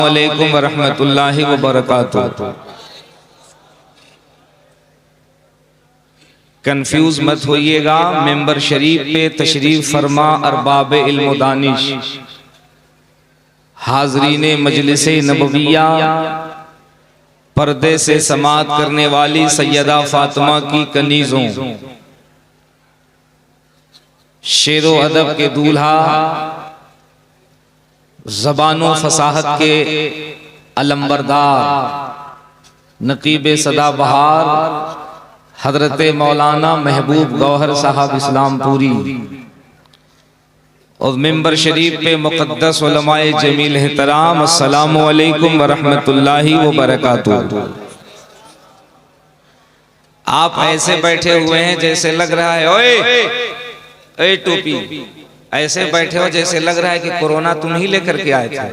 अस्सलामुअलैकुम वरहमतुल्लाहि वबरकातुहू। कंफ्यूज मत होइएगा, मेंबर शरीफ पे तशरीफ फरमा अरबाब इल्म दानिश, हाजरीने मजलिसे नबविया, पर्दे से समात करने वाली सैयदा फातिमा की कनीजों, शेरो अदब के दूल्हा, ज़बानो फसाहत के अलंबरदार, नकीब सदाबहार हजरत मौलाना महबूब गौहर साहब इस्लामपुरी और मेंबर शरीफ पे मुक़द्दस उलमाए जमील एहतराम, अस्सलामु अलैकुम वरहमतुल्लाहि वबरकातुहू। आप ऐसे बैठे हुए हैं जैसे लग रहा है ओए टोपी, ऐसे बैठे हो जैसे लग रहा है कि कोरोना तुम ही लेकर के आए थे।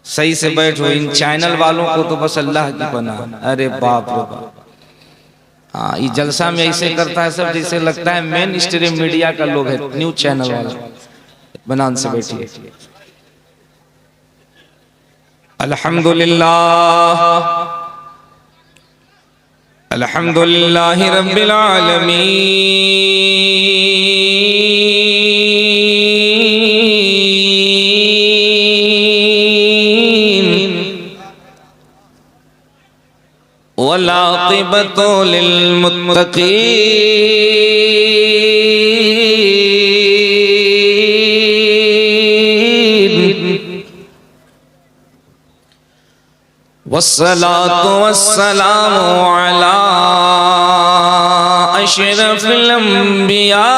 सही से बैठो, इन चैनल वालों को तो बस अल्लाह की पनाह। अरे बाप रे बाप, हाँ ये जलसा में ऐसे करता है सब जैसे लगता है मेन स्ट्रीम मीडिया का लोग है, न्यूज चैनल वाला। बनान से बैठिए। अल्हम्दुलिल्लाह अल्हम्दुलिल्लाहि रब्बिल आलमीन, वल आक़िबतु लिल मुत्तक़ीन, वस्सलातु वस्सलामु अला अशरफिल अंबिया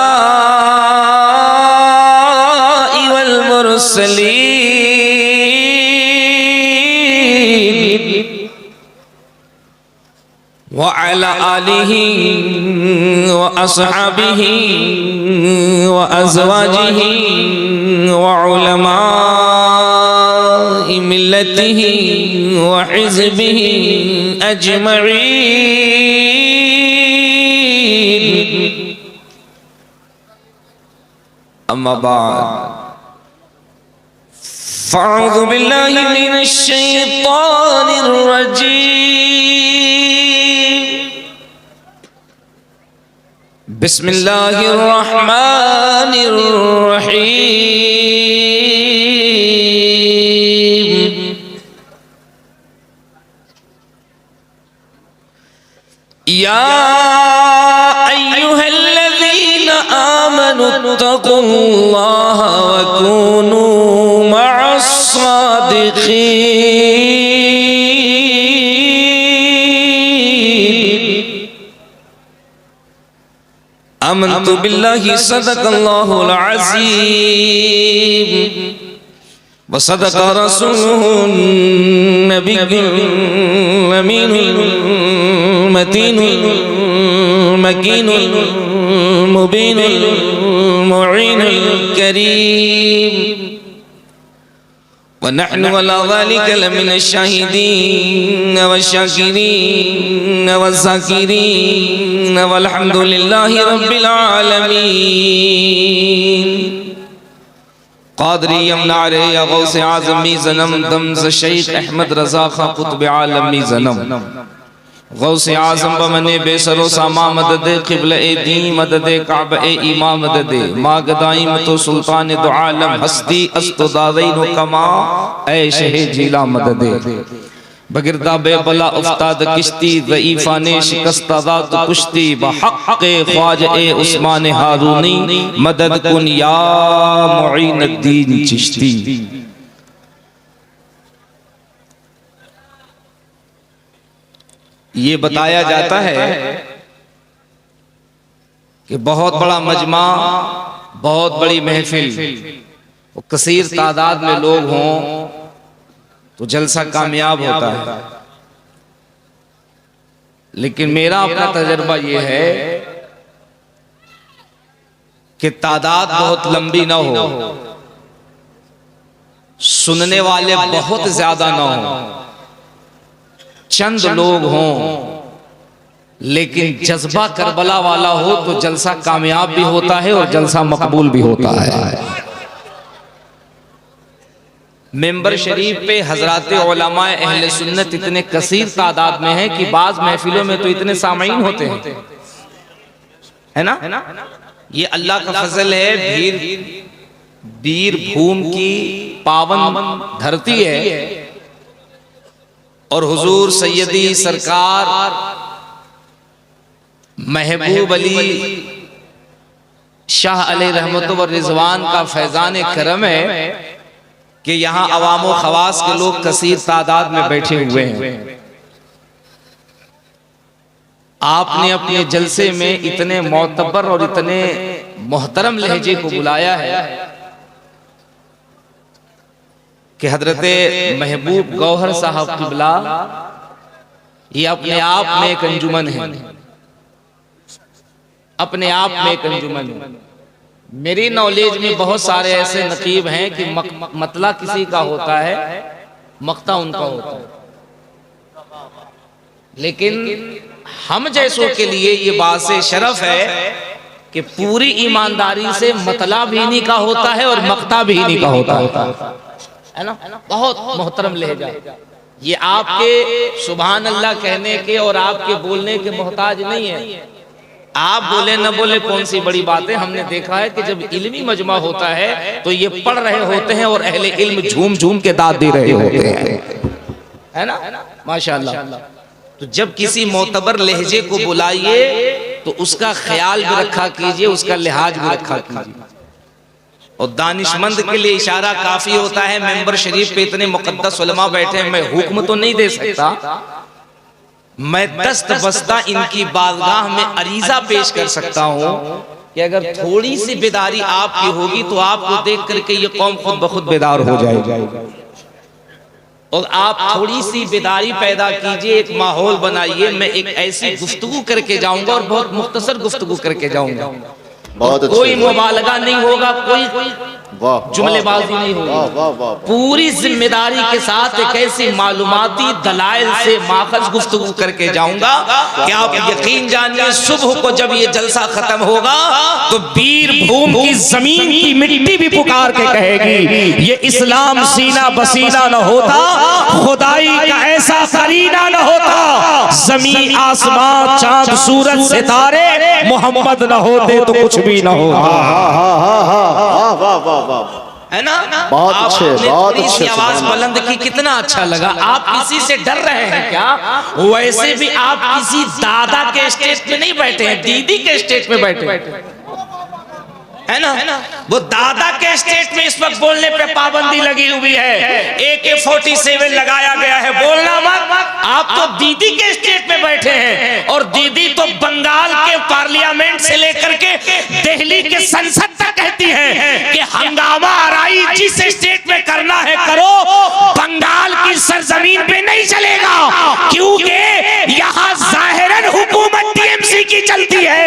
वल मुरसलीन, व अला आलिहि व अस्हाबिहि व अज़वाजिहि व उलमाए मिल्लतिहि व हिज़्बिहि अजमईन। अम्मा बाद, फ़अऊज़ु बिल्लाहि मिनश शैतानिर रजीम, बिस्मिल्लाहिर रहमानिर रहीम। या अय्युहल्लज़ीना आमनुत्तक़ुल्लाहा व कूनू मअस्सादिक़ीन। आमन्तु बिल्लाहि सदक़ल्लाहुल अज़ीम व सदक़ रसूलुहुन नबियुल अमीनुल मतीनुल मकीनुल मुबीनुल मुईनुल करीम, व नहनु अला ज़ालिका लमिनश शाहिदीन वश्शाकिरीन वज़्ज़ाकिरीन वल्हम्दुलिल्लाहि रब्बिल आलमीन। क़ादरी यमनारे या गौसे आज़मी ज़नम दमज़ शेख अहमद रज़ा खां कुतुब आलमी ज़नम, गौसे आज़म बमने बेसरो सामा मददे क़िबला ए दी मददे काबा ए इमाम मददे माँ गदाइम तो सुल्तान दो आलम हस्ती अस्तो दादैन कमा ए शहे जिला मददे, बगिरदा बेबला उस्ताद किश्ती ज़ईफ़ाने शिकस्ता तो कुश्ती बहक़्क़े ख्वाजा ए उस्मान हारूनी मदद कुन या मुईनुद्दीन चिश्ती। ये बताया जाता है कि बहुत बड़ा मजमा, बहुत बड़ी महफिल, कसीर तादाद में लोग हों तो जलसा कामयाब होता है। लेकिन मेरा अपना तजर्बा ये है कि तादाद बहुत लंबी ना हो, सुनने वाले बहुत ज्यादा ना हो, चंद लोग हों लेकिन जज्बा करबला वाला हो तो जलसा कामयाब भी होता है और जलसा मकबूल भी होता है। मेंबर शरीफ पे हजरात उलमा अहले सुन्नत इतने कसीर तादाद में है कि बाज महफिलों में तो इतने सामीन होते हैं, है ना। ये अल्लाह का फजल है। बीरभूम की पावन धरती है और हुजूर सैयदी सरकार महबूब अली शाह अलैहि रहमत व रिजवान का फैजान करम है कि यहाँ अवाम व खवास के लोग कसीर तादाद में बैठे हुए हैं। आपने अपने जलसे में इतने मोतबर और इतने मोहतरम लहजे को बुलाया है कि हजरत महबूब गौहर साहब क़िबला ये अपने आप में एक अंजुमन है, अपने आप में एक अंजुमन है। मेरी नॉलेज में बहुत सारे ऐसे नकीब हैं कि मतला किसी का होता है, मक्ता उनका होता है, लेकिन हम जैसों के लिए ये बात शरफ है कि पूरी ईमानदारी से मतला भी इन्हीं का होता है और मक्ता भी इन्हीं का होता है ना। बहुत मोहतरम लहजा। ये आपके सुभान अल्लाह कहने के और आपके बोलने के मोहताज नहीं है। आप बोले न बोले कौन सी बड़ी बात है। हमने देखा है कि जब इल्मी मजमा होता है तो ये पढ़ रहे होते हैं और अहले इल्म झूम झूम के दाद दे रहे होते हैं, है ना, माशाअल्लाह। तो जब किसी मोतबर लहजे को बुलाइए तो उसका ख्याल भी रखा कीजिए, उसका लिहाज भी रखा कीजिए। और दानिशमंद के लिए इशारा काफी होता है। मेंबर शरीफ पे इतने मुकद्दस उलमा बैठे हैं, मैं हुक्म तो नहीं दे सकता, मैं दस्त बस्ता इनकी बारगाह में अरीजा पेश कर सकता हूँ कि अगर थोड़ी सी बेदारी आपकी होगी तो आपको देख करके ये कौम खुद ब खुद बेदार हो जाएगी। और आप थोड़ी सी बेदारी पैदा कीजिए, एक माहौल बनाइए। मैं एक ऐसी गुफ्तगू करके जाऊंगा और बहुत मुख्तसर गुफ्तगू करके जाऊंगा, कोई मुबालगा नहीं होगा, कोई जुमलेबाजी नहीं होगी। पूरी जिम्मेदारी के साथ एक ऐसी मालूमाती दलाइल से माखज गुफ्तगू करके जाऊंगा कि आप यकीन जानिए सुबह को जब ये जलसा खत्म होगा तो बीरभूम की जमीन की मिट्टी भी पुकार के कहेगी ये इस्लाम सीना बसीना न होता, खुदाई का ऐसा करीना न होता, जमीन आसमां चांद सूरज सितारे मोहम्मद न होते तो कुछ भी न होता। है ना। बहुत अच्छे, बहुत अच्छे। आवाज बुलंद की कितना अच्छा लगा। आप किसी से डर रहे हैं क्या? वैसे भी आप किसी दादा के स्टेज पे नहीं बैठे हैं, दीदी के स्टेज पे बैठे है ना। वो दादा के स्टेज में इस वक्त बोलने पे पाबंदी लगी हुई है, AK-47 लगाया गया है, बोलना मत। आप तो दीदी के स्टेज पे बैठे हैं और दीदी तो बंगाल के पार्लियामेंट से लेकर के दिल्ली के संसद तक कहती है कि हंगामा आराई जिस स्टेट में करना है करो, बंगाल की सरजमीन पे नहीं चलेगा, क्योंकि यहाँ जाहिरन हुकूमत TMC की चलती है,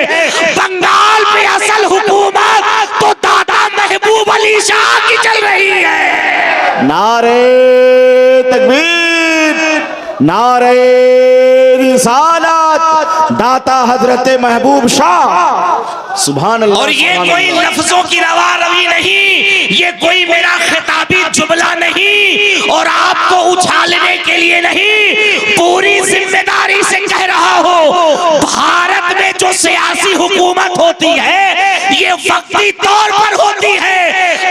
बंगाल पे असल हुकूमत तो दादा महबूब अली शाह की चल रही है। नारे तकबीर, नारे रिसालत, दाता हजरत महबूब शाह, सुभान अल्लाह। और ये कोई लफ्जों की रवा रवी नहीं, ये कोई मेरा खिताबी जुमला नहीं और आपको उछालने के लिए नहीं, पूरी जिम्मेदारी से कह रहा हूं। भारत में जो सियासी हुकूमत होती है ये वक्ती तौर पर होती है,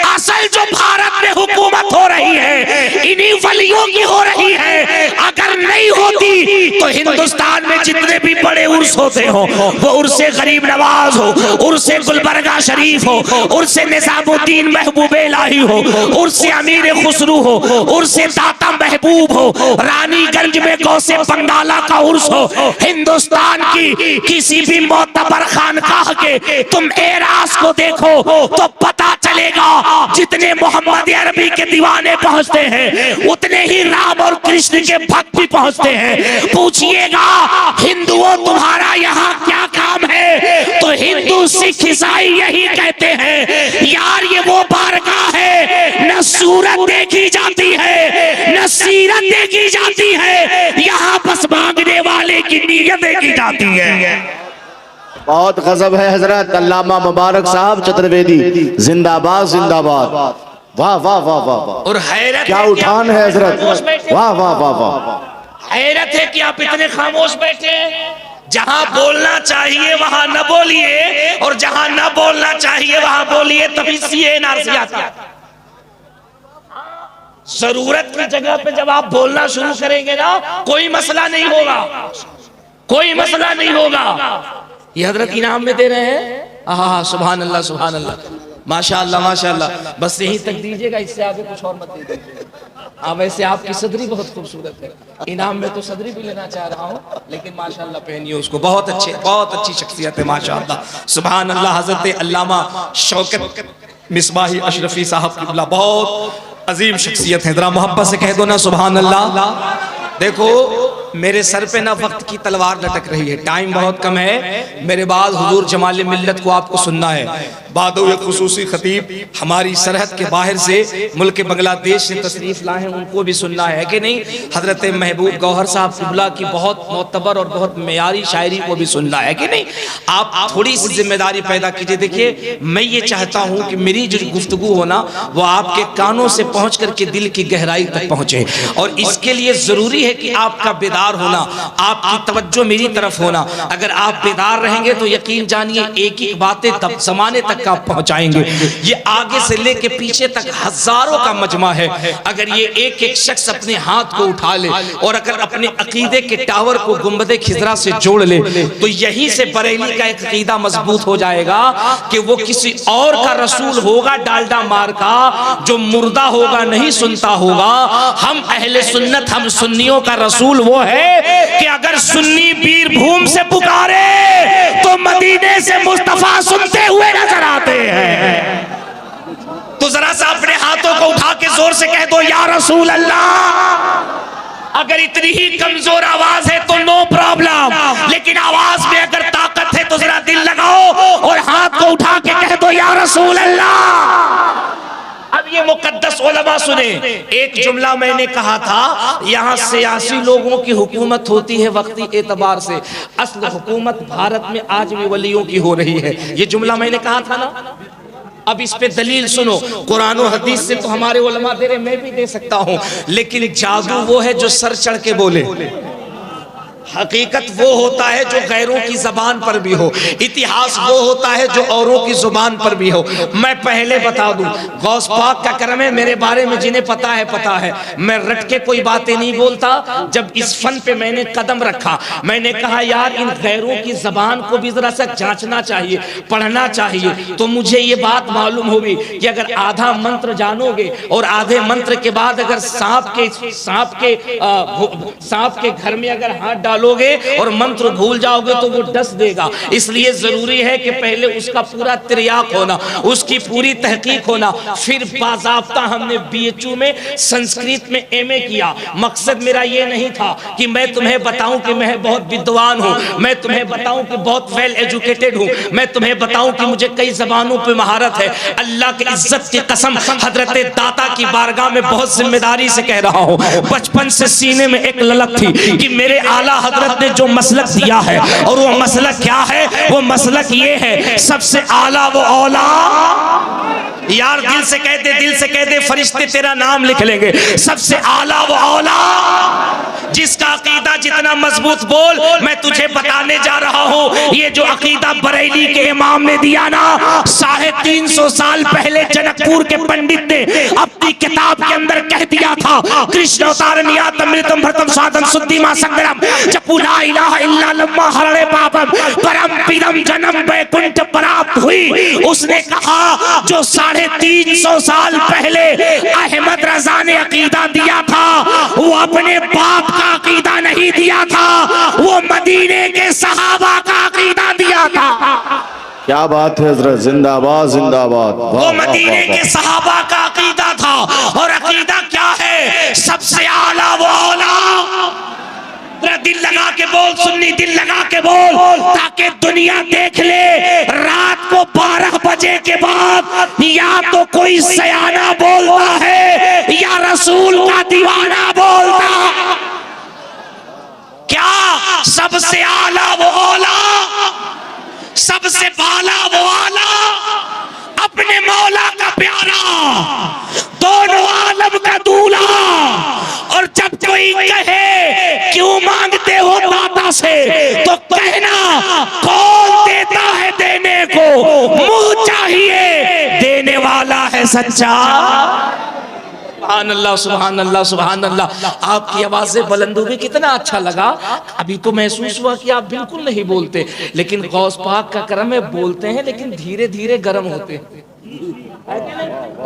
असल जो भारत में हुकूमत हो रही है इन्हीं वलियों की हो रही है। अगर नहीं होती तो हिंदुस्तान में जितने भी बड़े उर्स होते हो, वो उर्से गरीब नवाज हो, उर्से गुलबर्गा शरीफ हो, उर्से निजामुद्दीन महबूब इलाही हो, उर्से अमीर खुसरू हो, उर्से दाता महबूब हो, रानीगंज में गौसे बंगाला का उर्स हो, हिंदुस्तान की किसी भी मोतबर खानकाह के तुम एरास को देखो तो पता चलेगा जितने मोहम्मद अरबी के दीवाने पहुंचते हैं उतने ही राम और कृष्ण के भक्त भी पहुंचते हैं। पूछिएगा हिंदुओं तुम्हारा यहाँ क्या काम है, तो हिंदू सिख ईसाई यही कहते हैं यार ये वो बारगाह है न सूरत देखी जाती है न सीरत देखी जाती है, यहाँ बस मांगने वाले की नीयत देखी जाती है। बहुत गजब है हजरत। अल्लामा मुबारक साहब चतुर्वेदी जिंदाबाद जिंदाबाद। वाह वाह वाह वाह वाह, और हैरत क्या है कि उठान आप है हजरत, खामोश बैठे। वाह वाह वाह वाह। हैरत है कि आप इतने खामोश बैठे हैं। जहां बोलना चाहिए वहां न बोलिए, और जहां न बोलना चाहिए वहां बोलिए, तभी सीए एनआरसी आता है। जरूरत की जगह पे जब आप बोलना शुरू करेंगे ना, कोई मसला नहीं होगा, कोई मसला नहीं होगा। ये हजरत इनाम में दे रहे हैं। हाँ, सुभान अल्लाह सुभान अल्लाह, माशाअल्लाह माशाअल्लाह। बस यहीं तक दीजिएगा, इससे आगे कुछ और मत दीजिए। हाँ, वैसे आपकी सदरी बहुत खूबसूरत है। इनाम में तो सदरी भी लेना चाह रहा हूँ, लेकिन माशाअल्लाह पहनिए उसको। बहुत अच्छे, बहुत अच्छी शख्सियत है माशाअल्लाह, सुभान अल्लाह। हजरत अल्लामा शौकत मिसबाही अशरफी साहब किबला बहुत अजीम शख्सियत है। जरा मोहब्बत से कह दो ना सुभान अल्लाह। देखो, मेरे सर पे ना वक्त की तलवार लटक रही है, टाइम बहुत कम है। मेरे बाद हुजूर जमाल मिल्लत को आपको सुनना है। बाद एक खुसूसी खतीब हमारी सरहद के बाहर से मुल्क बांग्लादेश से तशरीफ लाए हैं, उनको भी सुनना है कि नहीं। हजरत महबूब गौहर साहब किबला की बहुत मोतबर और बहुत मेयारी शायरी को भी सुनना है कि नहीं। आप थोड़ी सी जिम्मेदारी पैदा कीजिए। देखिए, मैं ये चाहता हूँ कि मेरी जो गुफ्तगू हो ना, वो आपके कानों से पहुँच करके दिल की गहराई तक पहुँचे, और इसके लिए ज़रूरी है कि आपका बेदार होना, आपकी तवज्जो मेरी तरफ होना। अगर आप बेदार रहेंगे तो यकीन जानिए एक एक बातें तब ज़माने तक आप पहुंचाएंगे। ये आगे से लेके पीछे तक हजारों का मजमा है। अगर ये एक एक शख्स अपने हाथ को उठा ले और अगर अपने अकीदे के टावर को गुंबदे खिजरा से जोड़ ले, तो यहीं से बरेली का एक अकीदा मजबूत हो जाएगा कि वो किसी और का रसूल होगा डालडा मार का, जो मुर्दा होगा नहीं सुनता होगा। हम अहले सुन्नत, हम सुन्नियों का रसूल वो है कि अगर सुन्नी बीरभूम से पुकारे तो मदीने से मुस्तफा सुनते हुए नजर आते हैं। तो जरा सा अपने हाथों को उठा के जोर से कह दो, या रसूल अल्लाह। अगर इतनी ही कमजोर आवाज है तो नो प्रॉब्लम, लेकिन आवाज में अगर ताकत है तो जरा दिल लगाओ और हाथ को उठा के कह दो, या रसूल अल्लाह। अब ये मुकद्दस उलमा सुने, एक जुमला मैंने कहा था, यहाँ सियासी लोगों की हुकूमत होती है वक्ती एतबार से, असल हुकूमत भारत में आज भी वलियों की हो रही है। ये जुमला मैंने कहा था ना। अब इस पे दलील सुनो, कुरान और हदीस से तो हमारे उलमा दे रहे, मैं भी दे सकता हूँ, लेकिन जादू वो है जो सर चढ़ के बोले। हकीकत वो होता है जो गैरों की जबान पर भी हो, इतिहास वो होता है जो औरों की जुबान पर भी हो। मैं पहले बता दूं, गौस पाक का करम है, मेरे बारे में जिन्हें पता है पता है, मैं रट के कोई बातें नहीं बोलता। जब इस फन पे मैंने कदम रखा, मैंने कहा यार इन गैरों की जबान को भी जरा सा जांचना चाहिए, पढ़ना चाहिए। तो मुझे ये बात मालूम होगी कि अगर आधा मंत्र जानोगे और आधे मंत्र के बाद अगर सांप के घर में अगर हाथ डालोगे और मंत्र भूल जाओगे तो वो डस देगा। इसलिए जरूरी है कि पहले उसका पूरा तिरयाक होना, उसकी पूरी तहकीक होना। फिर बाज़ाब्ता हमने बीएचयू में संस्कृत में एमए किया। मकसद मेरा ये नहीं था कि मैं तुम्हें बताऊं कि मैं बहुत विद्वान हूं, मैं तुम्हें बताऊं कि बहुत वेल एजुकेटेड हूं, मैं तुम्हें बताऊं कि मुझे कई जबानों पे महारत है। अल्लाह की इज्जत की कसम, हजरत दाता की बारगाह में बहुत जिम्मेदारी से कह रहा हूं, बचपन से सीने में एक ललक थी कि मेरे आला हजरत ने जो मसलक दिया है, और वो मसलक क्या है? वो मसलक ये है, सबसे आला वो औला। यार दिल से कह दे फरिश्ते तेरा नाम लिख लेंगे। सबसे आला वो औला, जिसका अकीदा जितना मजबूत बोल। मैं तुझे बताने जा रहा हूँ, ये जो अकीदा बरेली के इमाम ने दिया ना, 350 साल पहले जनकपुर के पंडित ने अपनी किताब के अंदर कह दिया था, कृष्ण अवतारनियात अमृतम भरतम स्वादम शुद्धिमा संग्रम जपू ला इलाहा इल्ला लम्मा हरणे पापम परम पिदम जन्म वैकुंठ प्राप्त हुई। उसने कहा जो 350 साल पहले अहमद रजा ने अकीदा दिया था, वो अपने बाप का अकीदा नहीं दिया था, वो मदीने के सहाबा का अकीदा दिया था। क्या बात है हजरत, जिंदाबाद जिंदाबाद। वो मदीने के सहाबा का अकीदा था। और अकीदा क्या है? सबसे आला वो औला। दिल लगा के बोल सुन्नी, दिल लगा के बोल, ताकि दुनिया देख ले। रात को 12 बजे के बाद या तो कोई सयाना बोलता है या रसूल का दीवाना बोलता। क्या? सबसे आला वो औला, सबसे बाला वो आला। अब अपने मौला का प्यारा, दोनों आलम का दूल्हा। और जब कोई कहे क्यों मांगते हो दाता से, तो कहना कौन देता है देने को, मुंह चाहिए देने वाला है सच्चा। सुभान अल्लाह, सुभान अल्लाह, सुभान अल्लाह। आपकी आवाज से बुलंद भी कितना अच्छा लगा। अभी तो महसूस हुआ कि आप बिल्कुल नहीं बोलते, लेकिन गौस पाक का करम है, बोलते हैं लेकिन धीरे धीरे गर्म होते हैं।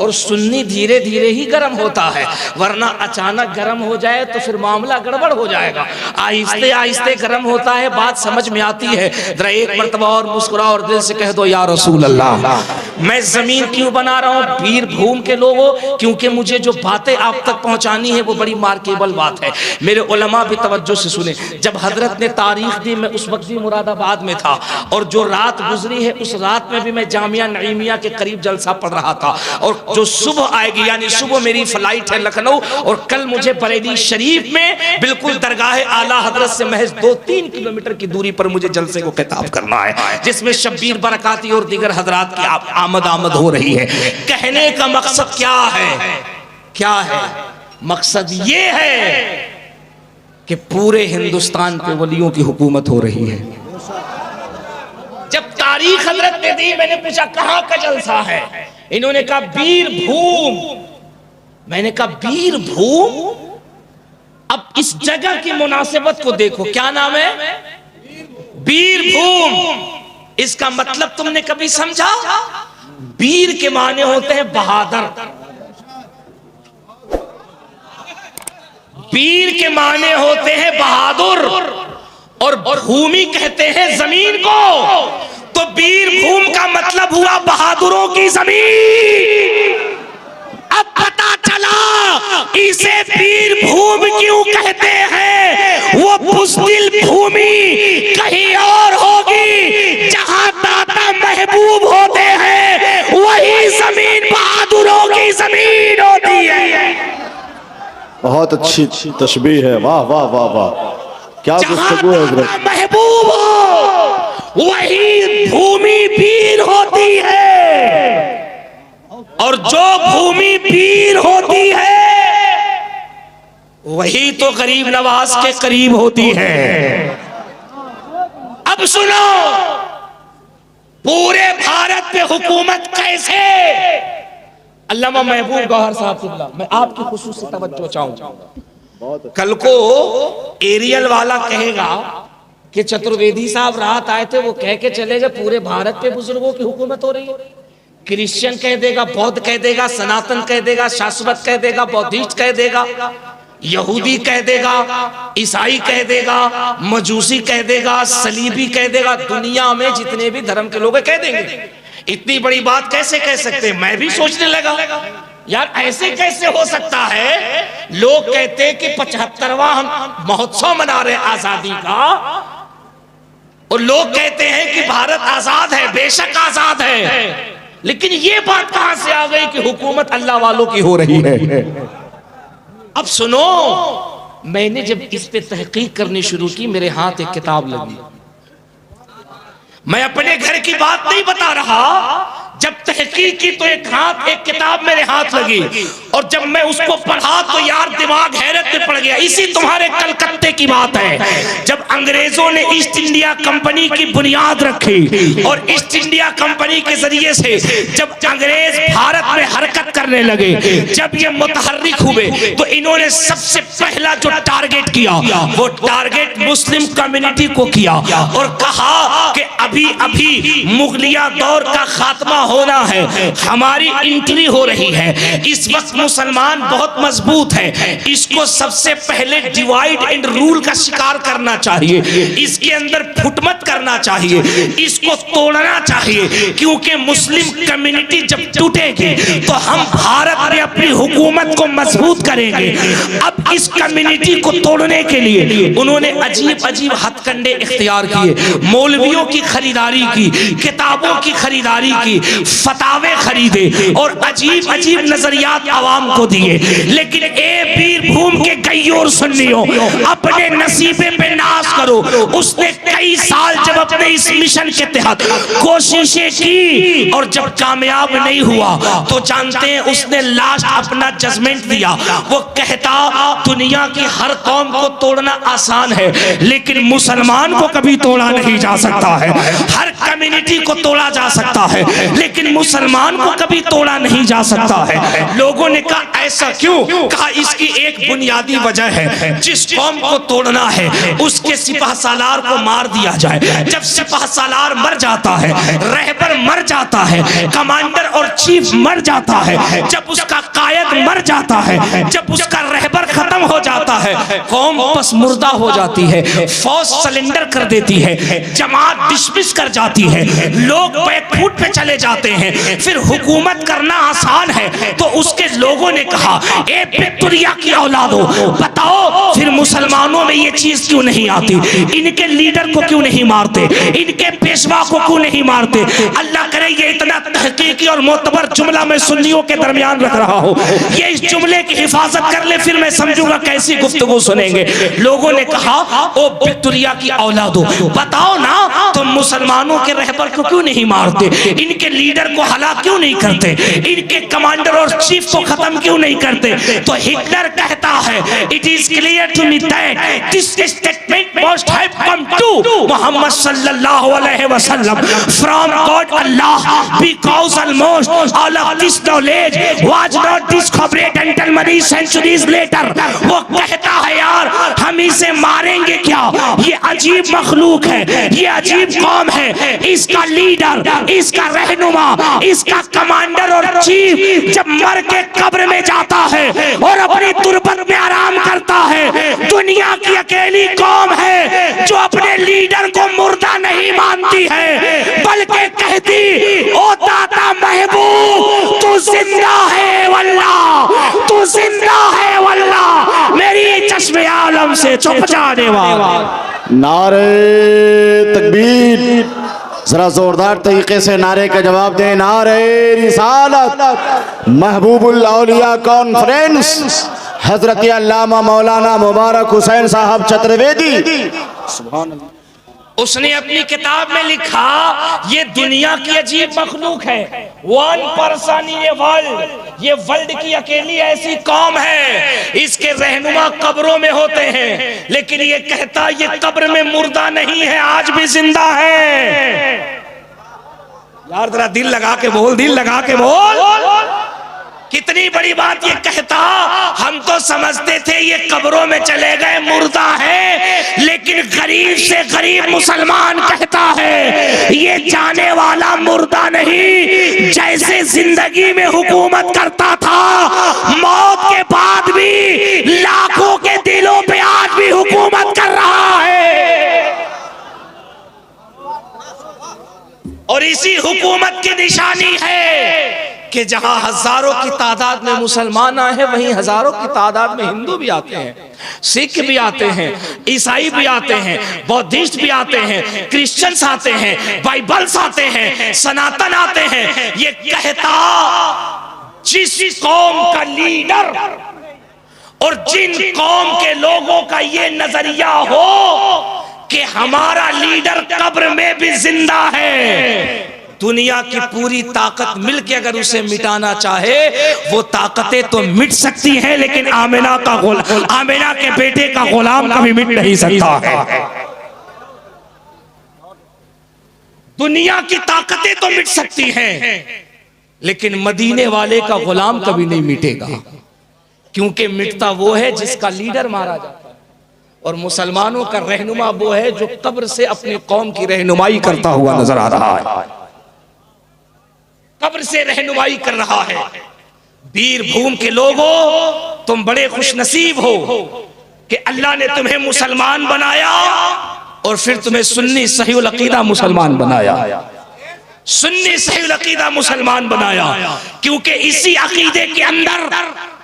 और सुन्नी धीरे धीरे ही गर्म होता है, वरना अचानक गर्म हो जाए तो फिर मामला गड़बड़ हो जाएगा। आहिस्ते आहिस्ते गर्म होता है, बात समझ में आती है। जरा एक मर्तबा और मुस्कुराओ और दिल से कह दो या रसूल अल्लाह। मैं जमीन क्यों बना रहा हूँ वीर भूम के लोगों, क्योंकि मुझे जो बातें आप तक पहुंचानी है वो बड़ी मार्केबल बात है। मेरे उलमा भी तवज्जो से सुने। जब हजरत ने तारीख दी, मैं उस वक्त भी मुरादाबाद में था, और जो रात गुजरी है उस रात में भी मैं जामिया नईमिया के करीब जलसा पढ़ रहा था। और जो सुबह आएगी, यानी सुबह मेरी फ्लाइट है लखनऊ, और कल मुझे बरेली शरीफ में बिल्कुल दरगाह आला हजरत से महज 2-3 किलोमीटर की दूरी पर मुझे जलसे को खिताब करना है, जिसमें शब्बीर बरकाती और दीगर हजरात की आमद हो रही है। कहने का मकसद क्या है? क्या है मकसद? ये है कि पूरे हिंदुस्तान पे वलियों की हुकूमत हो रही है। जब तारीख हजरत ने दी, मैंने पूछा कहां का जलसा है? इन्होंने कहा वीर भूम। मैंने कहा वीर भूम? अब इस जगह की मुनासिबत को देखो, क्या नाम है? वीर भूम। इसका मतलब तुमने कभी समझा? वीर के माने होते हैं बहादुर, वीर के माने होते हैं बहादुर, और भूमि कहते हैं जमीन को। तो वीर भूम का मतलब हुआ बहादुरों की जमीन। अब पता चला इसे वीर भूम क्यों कहते हैं। वो बुज़दिल भूमि कहीं और होगी, जहां दाता महबूब होते हैं, वही जमीन बहादुरों की जमीन होती है। बहुत अच्छी तशबीह है, वाह वाह वाह वाह, क्या गुफ्तगू है हजरत। महबूब हो वही भूमि वीर होती है, और जो भूमि वीर होती है वही तो गरीब नवाज के करीब होती है। अब सुनो, पूरे भारत पे हुकूमत कैसे? अल्लामा महबूब गौहर साहब, मैं आपकी खुसूसी तवज्जो चाहूंगा। कल को एरियल वाला कहेगा कि चतुर्वेदी साहब रात आए थे, वो कह के चले गए पूरे भारत पे बुजुर्गों की हुकूमत हो रही है। क्रिश्चियन कह देगा, बौद्ध कह देगा, सनातन कह देगा, शाश्वत कह देगा, बौद्धिस्ट कह देगा, यहूदी कह देगा, ईसाई कह देगा, मजूसी कह देगा, सलीबी कह देगा। दुनिया में जितने भी धर्म के लोग कह देंगे। इतनी बड़ी बात कैसे कह सकते हैं? मैं भी सोचने लगा यार ऐसे कैसे हो सकता है। लोग कहते हैं कि 75वां हम महोत्सव मना रहे आजादी का, और लोग कहते हैं कि भारत आजाद है। बेशक आजाद है, लेकिन ये बात कहां से आ गई कि हुकूमत अल्लाह वालों की हो रही है। अब सुनो, मैंने जब इस पे तहकीक करनी शुरू की, मेरे हाथ एक किताब लगी। मैं अपने घर की बात नहीं बता रहा, जब तहकीक की तो एक किताब मेरे हाथ लगी, और जब मैं उसको पढ़ा तो यार दिमाग हैरत में पड़ गया। इसी तुम्हारे कलकत्ते की बात है, जब अंग्रेजों ने ईस्ट इंडिया कंपनी की बुनियाद रखी, और ईस्ट इंडिया कंपनी के जरिए से जब अंग्रेज भारत में हरकत करने लगे, जब ये मुतहर्रिक हुए, तो इन्होंने सबसे पहला जो टारगेट किया वो टारगेट मुस्लिम कम्युनिटी को किया, और कहा कि अभी अभी मुगलिया दौर का खात्मा होना है, हमारी एंट्री हो रही है। इस वक्त मुसलमान बहुत मजबूत है, इसको सबसे पहले डिवाइड एंड रूल का शिकार करना चाहिए, इसके अंदर फुटमत करना चाहिए, इसको तोड़ना चाहिए, क्योंकि मुस्लिम कम्युनिटी जब टूटेगी तो हम भारत में अपनी हुकूमत को मजबूत करेंगे। अब इस कम्युनिटी को तोड़ने के लिए उन्होंने अजीब अजीब हथकंडे इख्तियार किए। मौलवियों की खरीदारी की, किताबों की खरीदारी की, फतावे खरीदे, और अजीब अजीब नजरियात आवाम को दिए। लेकिन ए वीर बीरभूम के गैयोर सुन्नियों, अपने नसीबे पे नाश करो। उसने कई साल जब अपने इस मिशन के तहत कोशिशें की और जब कामयाब नहीं हुआ तो जानते हैं उसने लास्ट अपना जजमेंट दिया। वो कहता दुनिया की हर कौम को तोड़ना आसान है लेकिन मुसलमान को कभी तोड़ा नहीं जा सकता है। हर कम्युनिटी को तोड़ा जा सकता है लेकिन मुसलमान को कभी तोड़ा नहीं जा सकता है। लोगों ने कहा ऐसा क्यों? कहा इसकी एक बुनियादी वजह है, जिस कौम को तोड़ना है उसके सिपाह सालार को मार दिया जाए। जब सिपाह सालार मर जाता है, रहबर मर जाता है, कमांडर और चीफ मर जाता है, जब उसका कायद मर जाता है, जब उसका रहबर खत्म हो जाता है, कौम बस मुर्दा हो जाती है, फौज सरेंडर कर देती है, जमात डिसमिस कर जाती है, लोग बैकफुट पे चले जाते हैं। फिर हुकूमत करना आसान है तो उसके लोगों ने कहा ए विक्टोरिया की औलादो, बताओ फिर मुसलमानों में ये चीज क्यों नहीं आती? इनके लीडर को क्यों नहीं मारते? इनके पेशवा को क्यों नहीं मारते? अल्लाह करे ये इतना तहकीकी और मोतबर जुमला मैं सुन्नियों के दरमियान रख रहा हूँ, ये इस जुमले की हिफाजत कर ले फिर मैं समझूंगा कैसी गुफ्तगू सुनेंगे। लोगों ने कहा ओ विक्टोरिया की औलादो, बताओ ना तुम मुसलमानों के रहबर को क्यों नहीं मारते? इनके लीडर को हलाक क्यों नहीं करते? इनके कमांडर और चीफ को खत्म क्यों नहीं करते? तो हिटलर कहता है it is clear to me that this statement must have come to Muhammad सल्लल्लाहु अलैहि वसल्लम from God Allah because almost all of this knowledge was not discovered until many centuries later। वो कहता है यार हम इसे मारेंगे क्या? ये अजीब मखलूक है, ये अजीब कौम है, इसका लीडर, इसका रहनुमा, इसका कमांडर और चीफ जब मर के कब्र में जाता है और अपनी तुरबत में आराम करता है, दुनिया की अकेली कौम है जो अपने लीडर को मुर्दा नहीं मानती है बल्कि कहती ओ दाता महबूब तू जिंदा है वल्लाह, तू जिंदा है वल्लाह, मेरी चश्मे आलम से चुप जाने वाला। नारे तकबीर, जरा जोरदार तरीके से नारे का जवाब दें। नारे रिसालत, महबूबुल औलिया कॉन्फ्रेंस, हजरत अल्लामा मौलाना मुबारक हुसैन साहब चतुर्वेदी। सुभान अल्लाह। उसने अपनी किताब में लिखा ये दुनिया की अजीब मखलूक है, one person in a world, ये वर्ल्ड की अकेली ऐसी कौम है, इसके रहनुमा कब्रों में होते हैं लेकिन ये कहता ये कब्र में मुर्दा नहीं है, आज भी जिंदा है। यार जरा दिल लगा के बोल, दिल लगा के बोल, कितनी बड़ी बात ये कहता। हम तो समझते थे ये कब्रों में चले गए मुर्दा है, लेकिन गरीब से गरीब मुसलमान कहता है ये जाने वाला मुर्दा नहीं, जैसे जिंदगी में हुकूमत करता था मौत के बाद भी लाखों के दिलों पे आज भी हुकूमत कर रहा है। और इसी हुकूमत की निशानी है कि जहां हजारों की तादाद में मुसलमान आए हैं वहीं हजारों की तादाद में हिंदू भी आते हैं, सिख भी आते हैं, ईसाई भी आते हैं, बौद्धिस्ट भी आते हैं, क्रिश्चियंस आते हैं, बाइबल्स आते हैं, सनातन आते हैं। ये कहता जिस कौम का लीडर और जिन कौम के लोगों का ये नजरिया हो कि हमारा लीडर कब्र में भी जिंदा है, दुनिया की पूरी ताकत मिलके अगर उसे मिटाना चाहे वो ताकतें तो मिट सकती हैं लेकिन आमिना के बेटे का गुलाम कभी मिट नहीं सकता है। दुनिया की ताकतें तो मिट सकती हैं लेकिन मदीने वाले का गुलाम कभी नहीं मिटेगा, क्योंकि मिटता वो है जिसका लीडर मारा जाता है और मुसलमानों का रहनुमा वो है जो कब्र से अपनी कौम की रहनुमाई करता हुआ नजर आ रहा है, कब्र से रहनुमाई कर रहा है। बीरभूम के लोगों तुम बड़े खुशनसीब हो कि अल्लाह ने तुम्हें मुसलमान बनाया और फिर तुम्हें सुन्नी सहीउल अकीदा मुसलमान बनाया, सुन्नी सहीउल अकीदा मुसलमान बनाया, क्योंकि इसी अकीदे के अंदर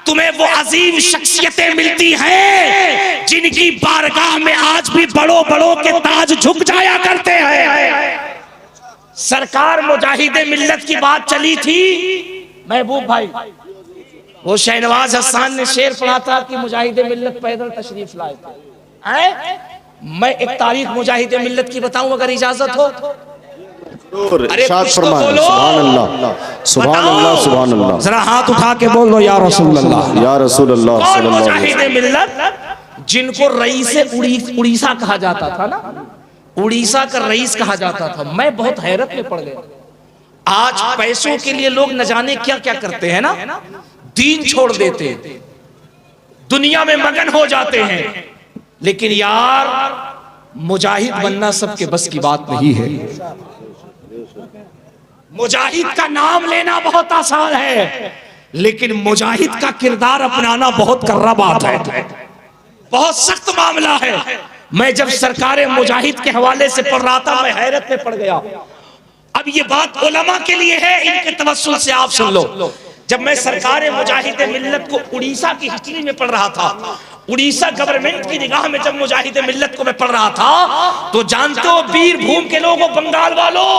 तुम्हें वो अजीम शख्सियतें मिलती हैं जिनकी बारगाह में आज भी बड़ों बड़ों के ताज झुक जाया करते हैं। सरकार मुजाहिदे मिल्लत की बात चली थी, महबूब भाई वो शहनवाज हसन ने शेर पढ़ा था कि मुजाहिद मिल्लत पैदल तशरीफ लाए थे। मैं एक तारीख मुजाहिद मिल्लत की बताऊं अगर इजाजत हो। अरे इरशाद कुछ तो फरमाएं। बोलो। सुभान अल्लाह सुभान अल्लाह सुभान अल्लाह। जरा हाथ उठा के बोल दो या रसूल अल्लाह। या रसूल अल्लाह कौन सल्लल्लाहु अलैहि मुजाहिद मिल्लत जिनको रईस उड़ीसा कहा जाता था ना, उड़ीसा का रईस कहा जाता था। मैं बहुत हैरत में पड़ गया। आज पैसों के लिए लोग न जाने क्या क्या करते हैं ना, दीन छोड़ देते, दुनिया में मगन हो जाते हैं। लेकिन यार मुजाहिद बनना सबके बस की बात नहीं है। मुजाहिद का नाम लेना बहुत आसान है, लेकिन मुजाहिद का किरदार अपनाना बहुत कर्रा बात है, बहुत सख्त मामला है। मैं जब सरकारे मुजाहिद के हवाले से पढ़ रहा था, मैं हैरत में पड़ गया। अब ये बात उलमा के लिए है, इनके तवस्सुल से आप सुन लो। जब मैं सरकारे मुजाहिद मिल्लत को उड़ीसा की हिस्ट्री में पढ़ रहा था, उड़ीसा गवर्नमेंट की निगाह में जब मुजाहिद मिल्लत को मैं पढ़ रहा था, तो जानते हो वीर भूम के लोगों, बंगाल वालों,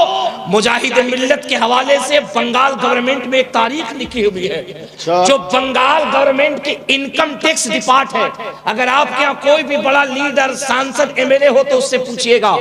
मुजाहिद मिल्लत के हवाले से बंगाल गवर्नमेंट में एक तारीख लिखी हुई है। जो बंगाल गवर्नमेंट की इनकम टैक्स डिपार्ट है, अगर आपके यहाँ कोई भी बड़ा लीडर, सांसद, एमएलए हो तो उससे पूछिएगा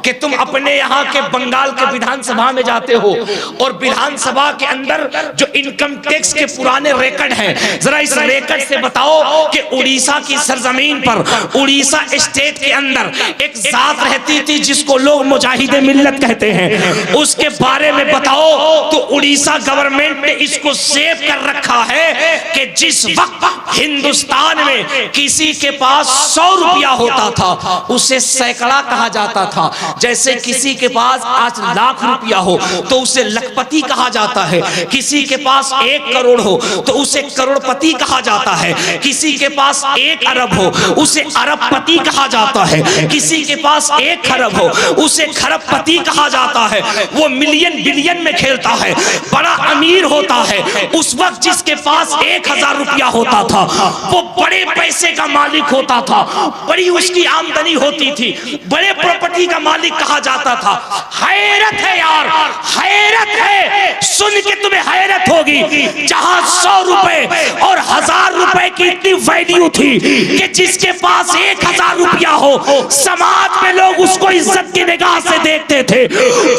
कि तुम अपने यहाँ के बंगाल के विधानसभा में जाते हो और विधानसभा के अंदर जो इनकम टैक्स के पुराने रिकॉर्ड हैं, जरा इस रिकॉर्ड से बताओ कि उड़ीसा की सरजमीन पर, उड़ीसा स्टेट के अंदर एक जात रहती थी जिसको लोग मुजाहिद मिल्लत कहते हैं, उसके बारे में बताओ। तो उड़ीसा गवर्नमेंट ने इसको सेव कर रखा है कि जिस वक्त हिंदुस्तान में किसी के पास 100 रुपया होता था उसे सैकड़ा कहा जाता था। जैसे किसी के पास आज लाख रुपया हो तो उसे लखपति कहा जाता है, किसी के पास 1 करोड़ हो तो उसे करोड़पति कहा जाता है, किसी के पास 1 अरब हो उसे अरबपति कहा जाता है, किसी के पास 1 खरब हो उसे खरबपति कहा जाता है। वो मिलियन बिलियन में खेलता है, बड़ा अमीर होता है। उस वक्त जिसके पास 1000 रुपया होता था वो बड़े पैसे का मालिक होता था, बड़ी उसकी आमदनी होती थी, बड़े प्रॉपर्टी का मालिक कहा जाता था। हैरत है यार, हैरत है, सुन के तुम्हें हैरत होगी। जहां 100 रुपए और 1000 रुपए की इतनी वैल्यू थी कि जिसके पास 1000 रुपया हो समाज में लोग उसको इज्जत की निगाह से देखते थे।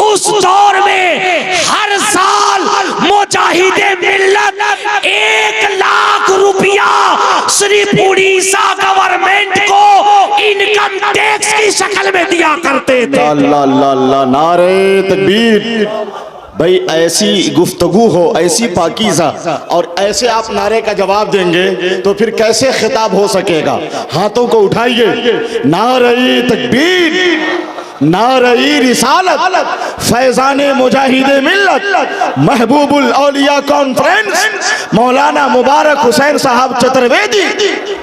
उस दौर में हर साल मुजाहिदे मिल्लत 1 लाख रुपया सिर्फ उड़ीसा गवर्नमेंट को इनकम टैक्स की शक्ल में दिया करते थे। अल्लाह अल्लाह अल्लाह, नारे तकबीर। भाई ऐसी गुफ्तगू हो, ऐसी पाकीज़ा, और ऐसे आप नारे का जवाब देंगे तो फिर कैसे खिताब हो सकेगा। हाथों को उठाइए, नारे तकबीर, नारे रिसालत, फैजाने मुजाहिदे मिल्लत, महबूबुल औलिया कॉन्फ्रेंस, मौलाना मुबारक हुसैन साहब चतुर्वेदी।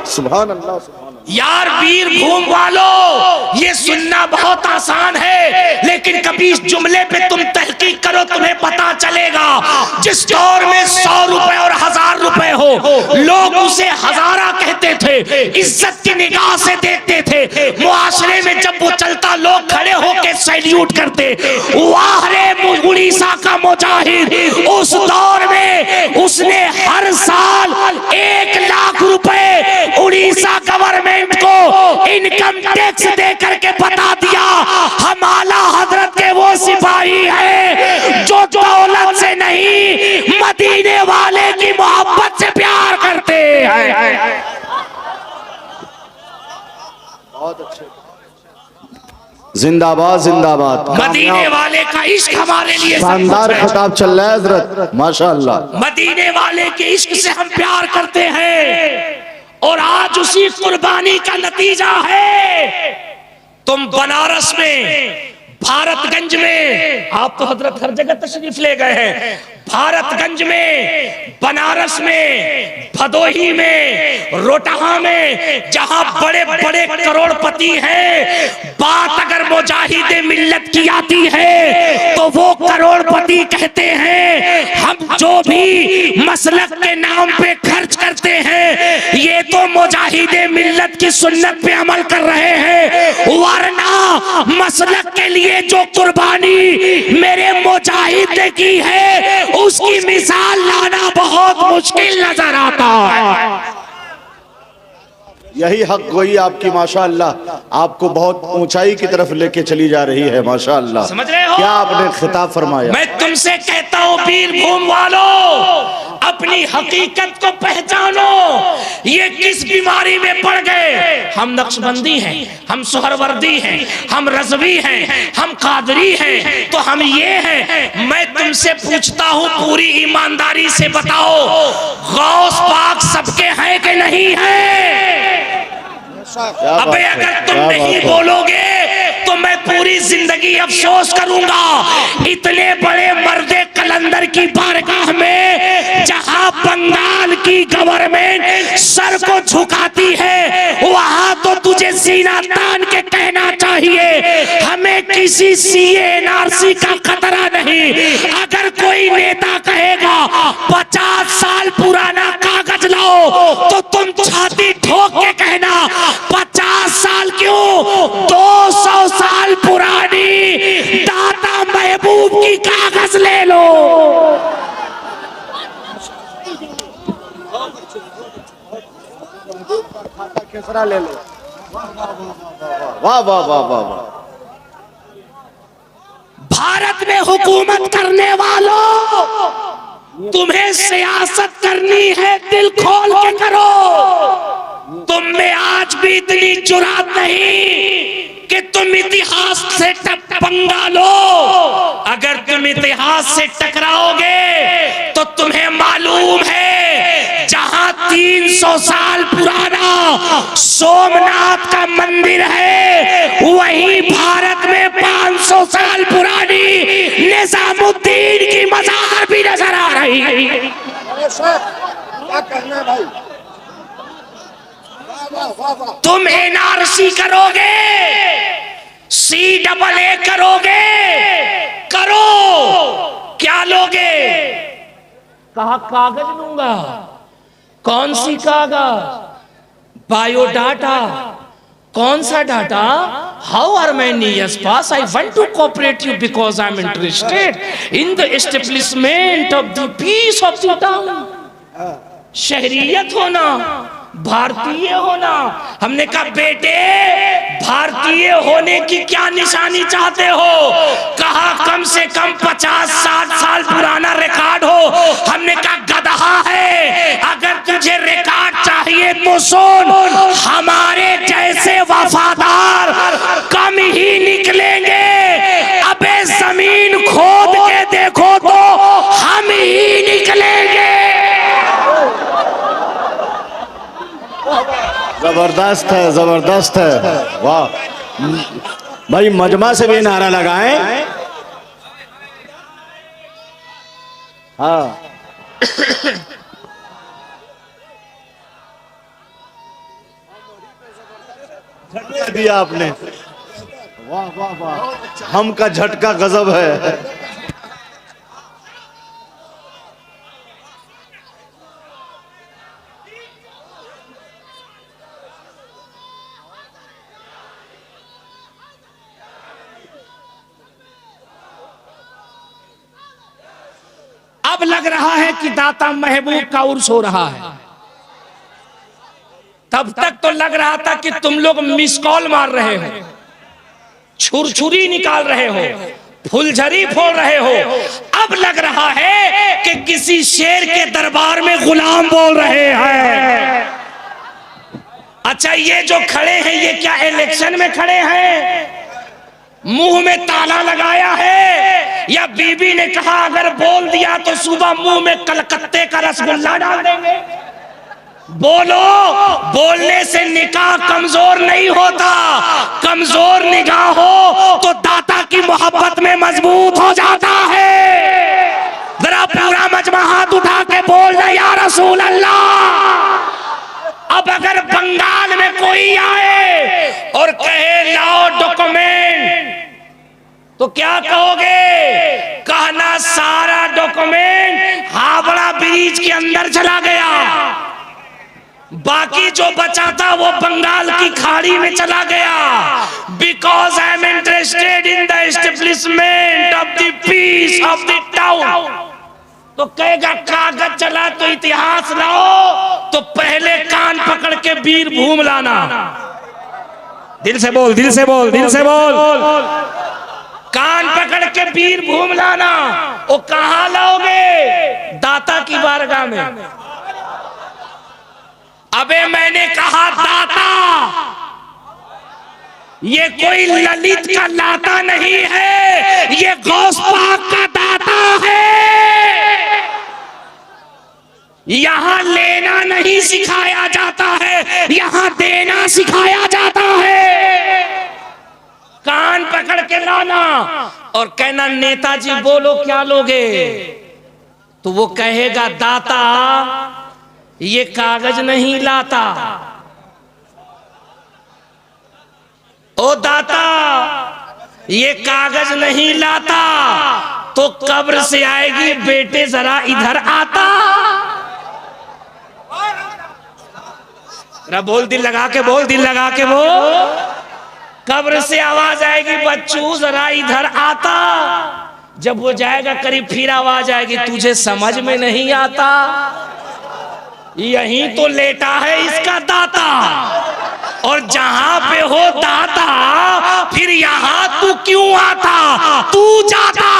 सुभान अल्लाह। यार वीर भूम वालों, ये सुनना बहुत आसान है, लेकिन कभी इस जुमले पे तुम तहकीक करो, तुम्हें पता चलेगा। जिस दौर में 100 रुपए और 1000 रुपए हो, लोग उसे हजारा कहते थे, इज्जत की निगाह से देखते थे। मुआशरे में जब वो चलता लोग खड़े होकर सैल्यूट करते, वाह रे उड़ीसा का मुजाहिद। उस दौर में उसने हर साल 1 लाख रुपए उड़ीसा गवर्नमेंट को इनकम टैक्स दे करके बता दिया, हम आला हजरत के वो सिपाही हैं जो दौलत से नहीं मदीने वाले की मोहब्बत से प्यार करते हैं। बहुत अच्छे, जिंदाबाद जिंदाबाद। मदीने वाले का इश्क हमारे लिए शानदार खिताब चल रहा है हजरत, माशाअल्लाह। मदीने वाले के इश्क से हम प्यार करते हैं और आज उसी कुर्बानी का नतीजा है। तुम बनारस में, भारतगंज में, आप तो हजरत हर जगह तशरीफ ले गए हैं, भारतगंज में, बनारस में, भदोही में, रोहतक में, जहां बड़े बड़े करोड़पति हैं, बात अगर मुजाहिदे मिल्लत की आती है तो वो करोड़पति कहते हैं हम जो भी मसलक के नाम पे खर्च करते हैं ये तो मुजाहिदे मिल्लत की सुन्नत पे अमल कर रहे हैं, वरना मसलक के लिए जो कुर्बानी मेरे मुजाहिद ने की है उसकी मिसाल लाना बहुत मुश्किल नजर आता है। यही हक गोई आपकी माशाअल्लाह आपको बहुत ऊंचाई की तरफ लेके चली जा रही है माशाअल्लाह। समझ रहे हो? क्या आपने खिताब फरमाया? मैं तुमसे कहता हूँ बीरभूम वालों, अपनी हकीकत को पहचानो। ये किस बीमारी में पड़ गए? हम नक्शबंदी हैं, हम सोहरवर्दी हैं, हम रज़वी हैं, हम कादरी हैं, तो हम ये हैं। मैं तुमसे पूछता हूँ पूरी ईमानदारी से बताओ, गौस पाक सबके हैं कि नहीं है? अबे अगर तुम नहीं बोलोगे तो मैं पूरी जिंदगी अफसोस करूंगा। इतने बड़े मर्दे कलंदर की बारगाह में जहां बंगाल की गवर्नमेंट सर को झुकाती है, वहां तो तुझे सीना तान के कहना चाहिए हमें किसी सीए एनआरसी का खतरा नहीं। अगर कोई नेता कहेगा 50 साल पुराना कागज लाओ तो तुम छाती ठोक के कहना 50 साल क्यों, 200 साल पुरानी दाता महबूब की कागज ले लो। खेसरा ले लो। वाह वाह वाह वाह वाह। भारत में हुकूमत करने वालों, तुम्हें सियासत करनी है दिल खोल के करो। तुम में आज भी इतनी जुरात नहीं कि तुम इतिहास से पंगा लो। अगर तुम इतिहास से टकराओगे तो तुम्हें मालूम है जहां 300 साल पुराना सोमनाथ का मंदिर है, वहीं भारत में 500 साल पुरानी निजामुद्दीन की मजार भी नजर आ रही है। क्या करना है भाई? तुम एनआरसी करोगे, CAA करोगे, करो, क्या लोगे? कहा कागज लूंगा। कौन सी कागज? बायोडाटा। कौन सा data? How are many years pass I want to cooperate you because I am interested in the establishment of the peace of the town. शहरियत होना, भारतीय होना। हमने कहा बेटे भारतीय होने की क्या निशानी चाहते हो? कहा कम से कम 50-60 साल पुराना रिकॉर्ड हो। हमने कहा गधा है, अगर तुझे रिकॉर्ड चाहिए तो सुन, हमारे जैसे वफादार कम ही निकलेंगे। अबे जमीन खोद के देखो तो हम ही निकलेंगे। जबरदस्त है, जबरदस्त है। वाह भाई, मजमा से भी नारा लगाएं। हाँ झटका दिया आपने। वाह वाह वाह, हम का झटका गजब है। अब लग रहा है कि दाता महबूब का उर्स हो रहा है। तब तक तो लग रहा था कि तुम लोग मिस कॉल मार रहे हो, छुरछुरी निकाल रहे हो, फुलझड़ी फोड़ रहे हो। अब लग रहा है कि किसी शेर के दरबार में गुलाम बोल रहे हैं। अच्छा, ये जो खड़े हैं ये क्या इलेक्शन में खड़े हैं? मुंह में ताला लगाया है या बीबी ने कहा अगर बोल दिया तो सुबह मुंह में कलकत्ते का रसगुल्ला डाल देंगे? बोलो, बोलने से निकाह कमजोर नहीं होता। कमजोर निगाह हो तो दाता की मोहब्बत में मजबूत हो जाता है। जरा पूरा मजमा हाथ उठा के बोल दे या रसूल अल्लाह। अब अगर बंगाल में कोई आए और कहे लाओ डॉक्यूमेंट, तो क्या कहोगे? कहना सारा डॉक्यूमेंट हावड़ा ब्रिज के अंदर चला गया। बाकी जो बचा था वो बंगाल की खाड़ी में चला गया। Because I am interested in the establishment of the peace of the town. तो कहेगा कागज चला तो इतिहास लाओ, तो पहले कान पकड़ के बीरभूम लाना। दिल से बोल, दिल से बोल, दिल से बोल। कान पकड़ के बीरभूम लाना। वो कहां लाओगे? दाता की बारगाह में। अबे मैंने कहा दाता, ये कोई ललित का लाता नहीं है, ये गौस पाक का दाता है। यहां लेना नहीं सिखाया जाता है, यहां देना सिखाया जाता है। कान पकड़ के लाना और कहना नेताजी बोलो क्या लोगे? तो वो कहेगा दाता ये कागज नहीं लाता। ओ दाता ये कागज नहीं लाता, तो कब्र से आएगी बेटे जरा इधर आता। बोल, दिल लगा के बोल, दिल लगा के बोल। कब्र से आवाज आएगी बच्चू जरा इधर आता। जब वो जाएगा करीब फिर आवाज आएगी तुझे समझ में नहीं आता, यहीं तो लेटा है इसका दाता। और जहां पे हो दाता फिर यहां तू क्यों आता? तू जाता,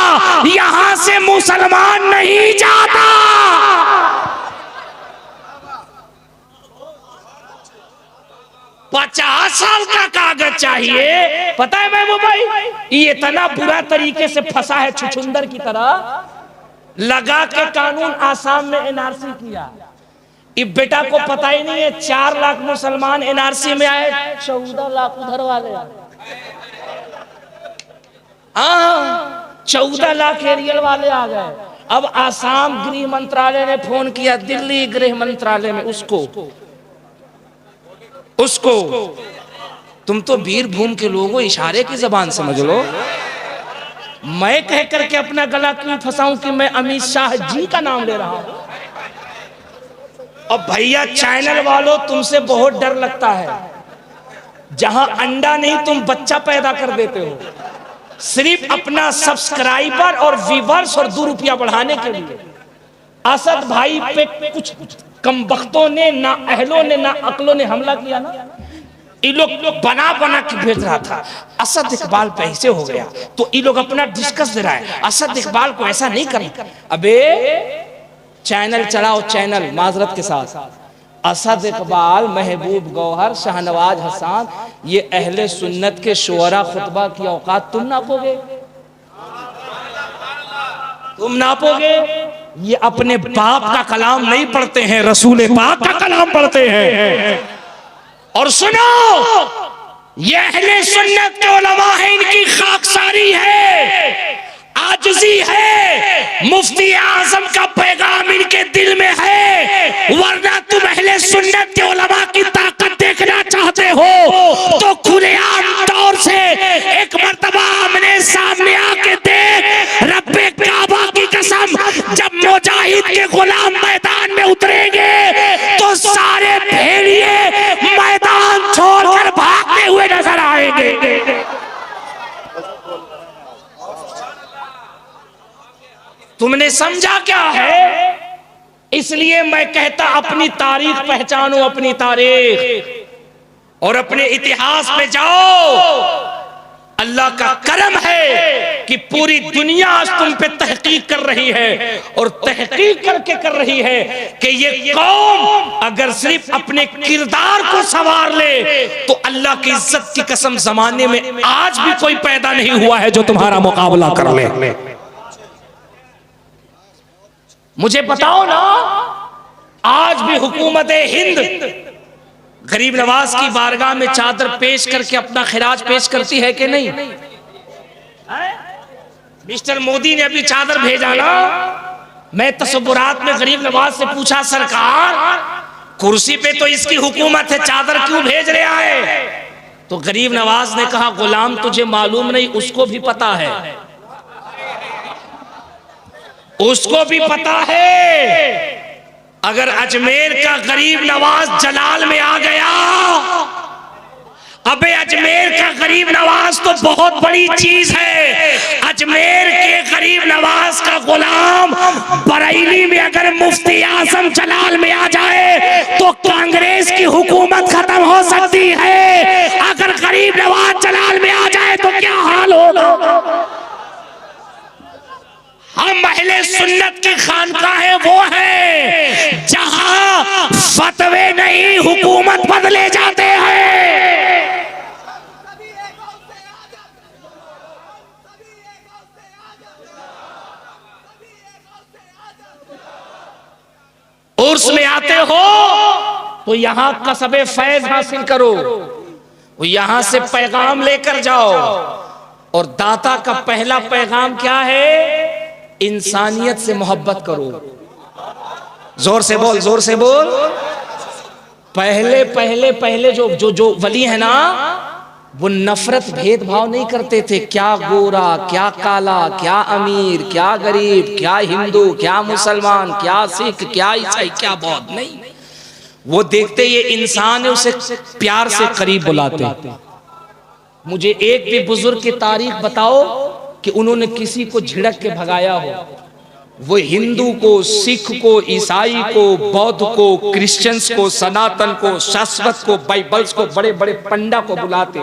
यहां से मुसलमान नहीं जाता। 50 साल का कागज चाहिए। पता है महबूब भाई, ये इतना बुरा तरीके से फंसा है छुछुंदर की तरह। लगा के कानून आसाम में एनआरसी किया। इस बेटा को पता ही नहीं है 4 लाख मुसलमान एनआरसी में आए, 14 लाख उधर वाले। हाँ, 14 लाख एरियल वाले आ गए। अब आसाम गृह मंत्रालय ने फोन किया दिल्ली गृह मंत्रालय में, उसको तुम तो बीरभूम के लोगों इशारे की जबान समझ लो। मैं कह करके अपना गला क्यों फंसाऊं कि मैं अमित शाह जी का नाम ले रहा हूं। और भैया चैनल वालों तुमसे बहुत डर लगता है। जहां अंडा नहीं तुम बच्चा पैदा कर देते हो, सिर्फ अपना सब्सक्राइबर और व्यूअर्स और 2 रुपया बढ़ाने के लिए। असद भाई पे कुछ कम बख्तों ने, ना अहलों ने, ना अकलों ने हमला किया ना। ये लोग बना बना के भेज रहा था असद इकबाल पे ऐसे हो गया, तो ये लोग अपना डिस्कस दे रहा है असद इकबाल को ऐसा नहीं करना। अबे चैनल चलाओ, चैनल माजरत के साथ। असद इकबाल, महबूब गौहर, शाहनवाज हसन, ये अहले सुन्नत के शुअरा खुतबा की औकात तुम नापोगे? तुम नापोगे? ये अपने बाप का कलाम नहीं पढ़ते हैं, रसूल पाक का कलाम पढ़ते हैं। और सुनो, ये अहले सुन्नत के उलमा है, इनकी खाकसारी है, आजिज़ी है। मुफ्ती आजम का पैगाम इनके दिल में है। वरना तुम अहले सुन्नत के उलमा की ताकत देखना चाहते हो तो खुलेआम तौर से एक मर्तबा आमने सामने आके देख। रब्बे काबा की कसम, जब मुजाहिद के गुलाम मैदान में उतरेंगे तो सारे भेड़िए मैदान छोड़कर भागते हुए नजर आएंगे। तुमने समझा क्या है? इसलिए मैं कहता अपनी तारीख पहचानो, अपनी तारीख और अपने इतिहास पे जाओ। अल्लाह का करम है कि पूरी दुनिया आज तुम पे तहकीक कर रही है, और तहकीक करके कर रही है कि ये कौम अगर सिर्फ अपने किरदार को संवार ले तो अल्लाह की इज्जत की कसम जमाने में आज भी कोई पैदा नहीं हुआ है जो तुम्हारा मुकाबला कर ले। मुझे बताओ ना, आज भी हुकूमत हिंद गरीब नवाज की बारगाह में चादर पेश करके अपना खिराज पेश करती है कि नहीं? मिस्टर मोदी ने अभी चादर भेजा ना। मैं तसव्वुरात में गरीब नवाज से पूछा, सरकार कुर्सी पे तो इसकी हुकूमत है, चादर क्यों भेज रहा है? तो गरीब नवाज ने कहा, गुलाम तुझे मालूम नहीं, उसको भी पता है, उसको भी पता है। अगर अजमेर का गरीब नवाज जलाल में आ गया, अबे अजमेर का गरीब नवाज तो बहुत बड़ी चीज है। अजमेर के गरीब नवाज का गुलाम बरेली में अगर मुफ्ती आजम जलाल में आ जाए तो कांग्रेस की हुकूमत खत्म हो सकती है। अगर गरीब नवाज जलाल में आ जाए तो क्या हाल होगा। हम अहले सुन्नत की खानकाहें वो है जहां फतवे नहीं हुकूमत बदले जाते हैं। उर्स में आते हो तो यहां कसबे फैज हासिल करो, यहां से पैगाम लेकर जाओ। और दाता का पहला पैगाम क्या है? इंसानियत से मोहब्बत करो। जोर से बोल, जोर से बोल। पहले पहले पहले जो जो जो वली है ना, वो नफरत भेदभाव नहीं करते थे। क्या गोरा, क्या काला, क्या अमीर, क्या गरीब, क्या हिंदू, क्या मुसलमान, क्या सिख, क्या ईसाई, क्या बौद्ध, नहीं। वो देखते ये इंसान है, उसे प्यार से करीब बुलाते। मुझे एक भी बुजुर्ग की तारीख बताओ कि उन्होंने किसी को झिड़क के भगाया हो। वो हिंदू को, सिख को, ईसाई को, बौद्ध को, क्रिश्चियंस को, सनातन को, शाश्वत को, बाइबल्स को, बड़े बड़े पंडा को बुलाते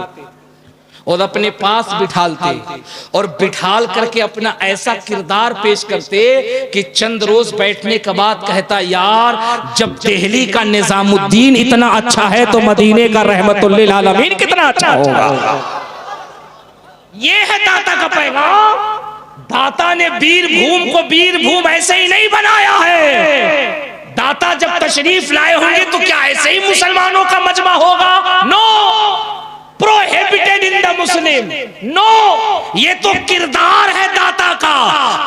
और अपने पास बिठालते और बिठाल करके अपना ऐसा किरदार पेश करते कि चंद रोज बैठने के बाद कहता, यार जब दिल्ली का निजामुद्दीन इतना अच्छा है तो मदीने का रहमतुल्लिल आलमीन कितना अच्छा होगा। ये है दाता का पैगाम। दाता ने वीरभूम को वीरभूम ऐसे ही नहीं बनाया है। दाता जब तशरीफ लाए होंगे तो क्या ऐसे ही मुसलमानों का मजमा होगा? No, prohibited in the Muslim. No, ये तो किरदार है दाता का।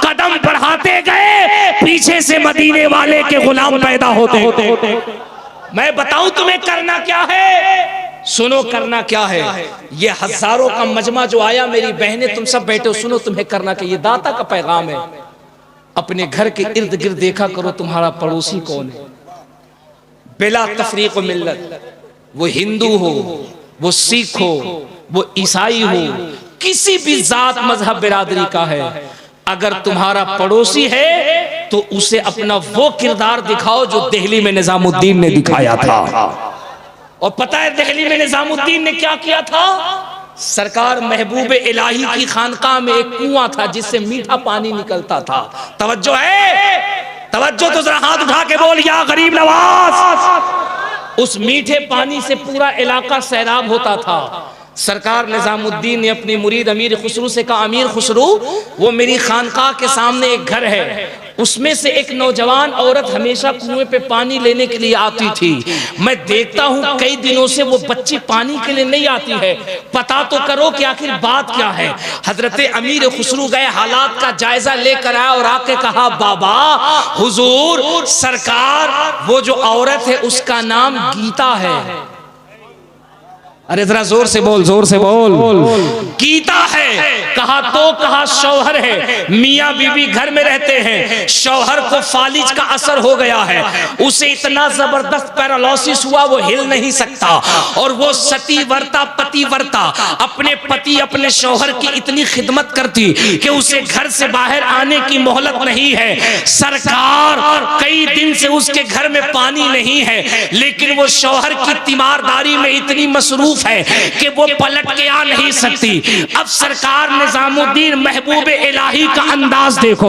कदम बढ़ाते गए, पीछे से मदीने वाले के गुलाम पैदा होते। मैं बताऊं तुम्हें करना क्या है? सुनो करना क्या है। ये हजारों का मजमा जो आया, मेरी बहनें तुम सब बैठे हो, सुनो तुम्हें करना क्या। ये दाता का पैगाम है। अपने घर के इर्द गिर्द देखा करो तुम्हारा पड़ोसी कौन है, बिला तफरीक व मिल्लत। वो हिंदू हो, वो सिख हो, वो ईसाई हो, किसी भी जात मजहब बिरादरी का है, अगर तुम्हारा पड़ोसी है तो उसे अपना वो किरदार दिखाओ जो दिल्ली में निजामुद्दीन ने दिखाया था। और पता है दिल्ली में निजामुद्दीन ने क्या किया था? सरकार महबूब इलाही की खानकाह में एक कुआं था जिससे मीठा पानी निकलता था। तवज्जो है? तवज्जो तो जरा हाथ उठा के बोल, या गरीब नवाज। उस मीठे पानी से पूरा इलाका सैराब होता था। सरकार निजामुद्दीन ने अपनी मुरीद अमीर खुसरू से कहा, अमीर खुसरू, वो मेरी खानकाह के सामने एक घर है, उसमें से एक नौजवान औरत हमेशा कुएं पे पानी लेने के लिए आती थी। मैं देखता हूं कई दिनों से वो बच्ची पानी के लिए नहीं आती है, पता तो करो कि आखिर बात क्या है। हजरत अमीर खुसरू गए, हालात का जायजा लेकर आए और आके कहा, बाबा हुजूर सरकार, वो जो औरत है उसका नाम गीता है। अरे जरा जोर से बोल, जोर से बोल। गीता है। कहा तो कहा शौहर है, मियाँ बीवी घर में रहते हैं, शौहर को फालिज का असर हो गया है, उसे इतना जबरदस्त पैरालिसिस हुआ वो हिल नहीं सकता, और वो सतीवर्ता पतिवर्ता अपने पति अपने शौहर की इतनी खिदमत करती कि उसे घर से बाहर आने की मोहलत नहीं है। सरकार कई दिन से उसके घर में पानी नहीं है, लेकिन वो शौहर की तीमारदारी में इतनी मसरूफ है कि वो पलट के आ नहीं सकती। अब सरकार निजामुद्दीन महबूब इलाही का अंदाज देखो,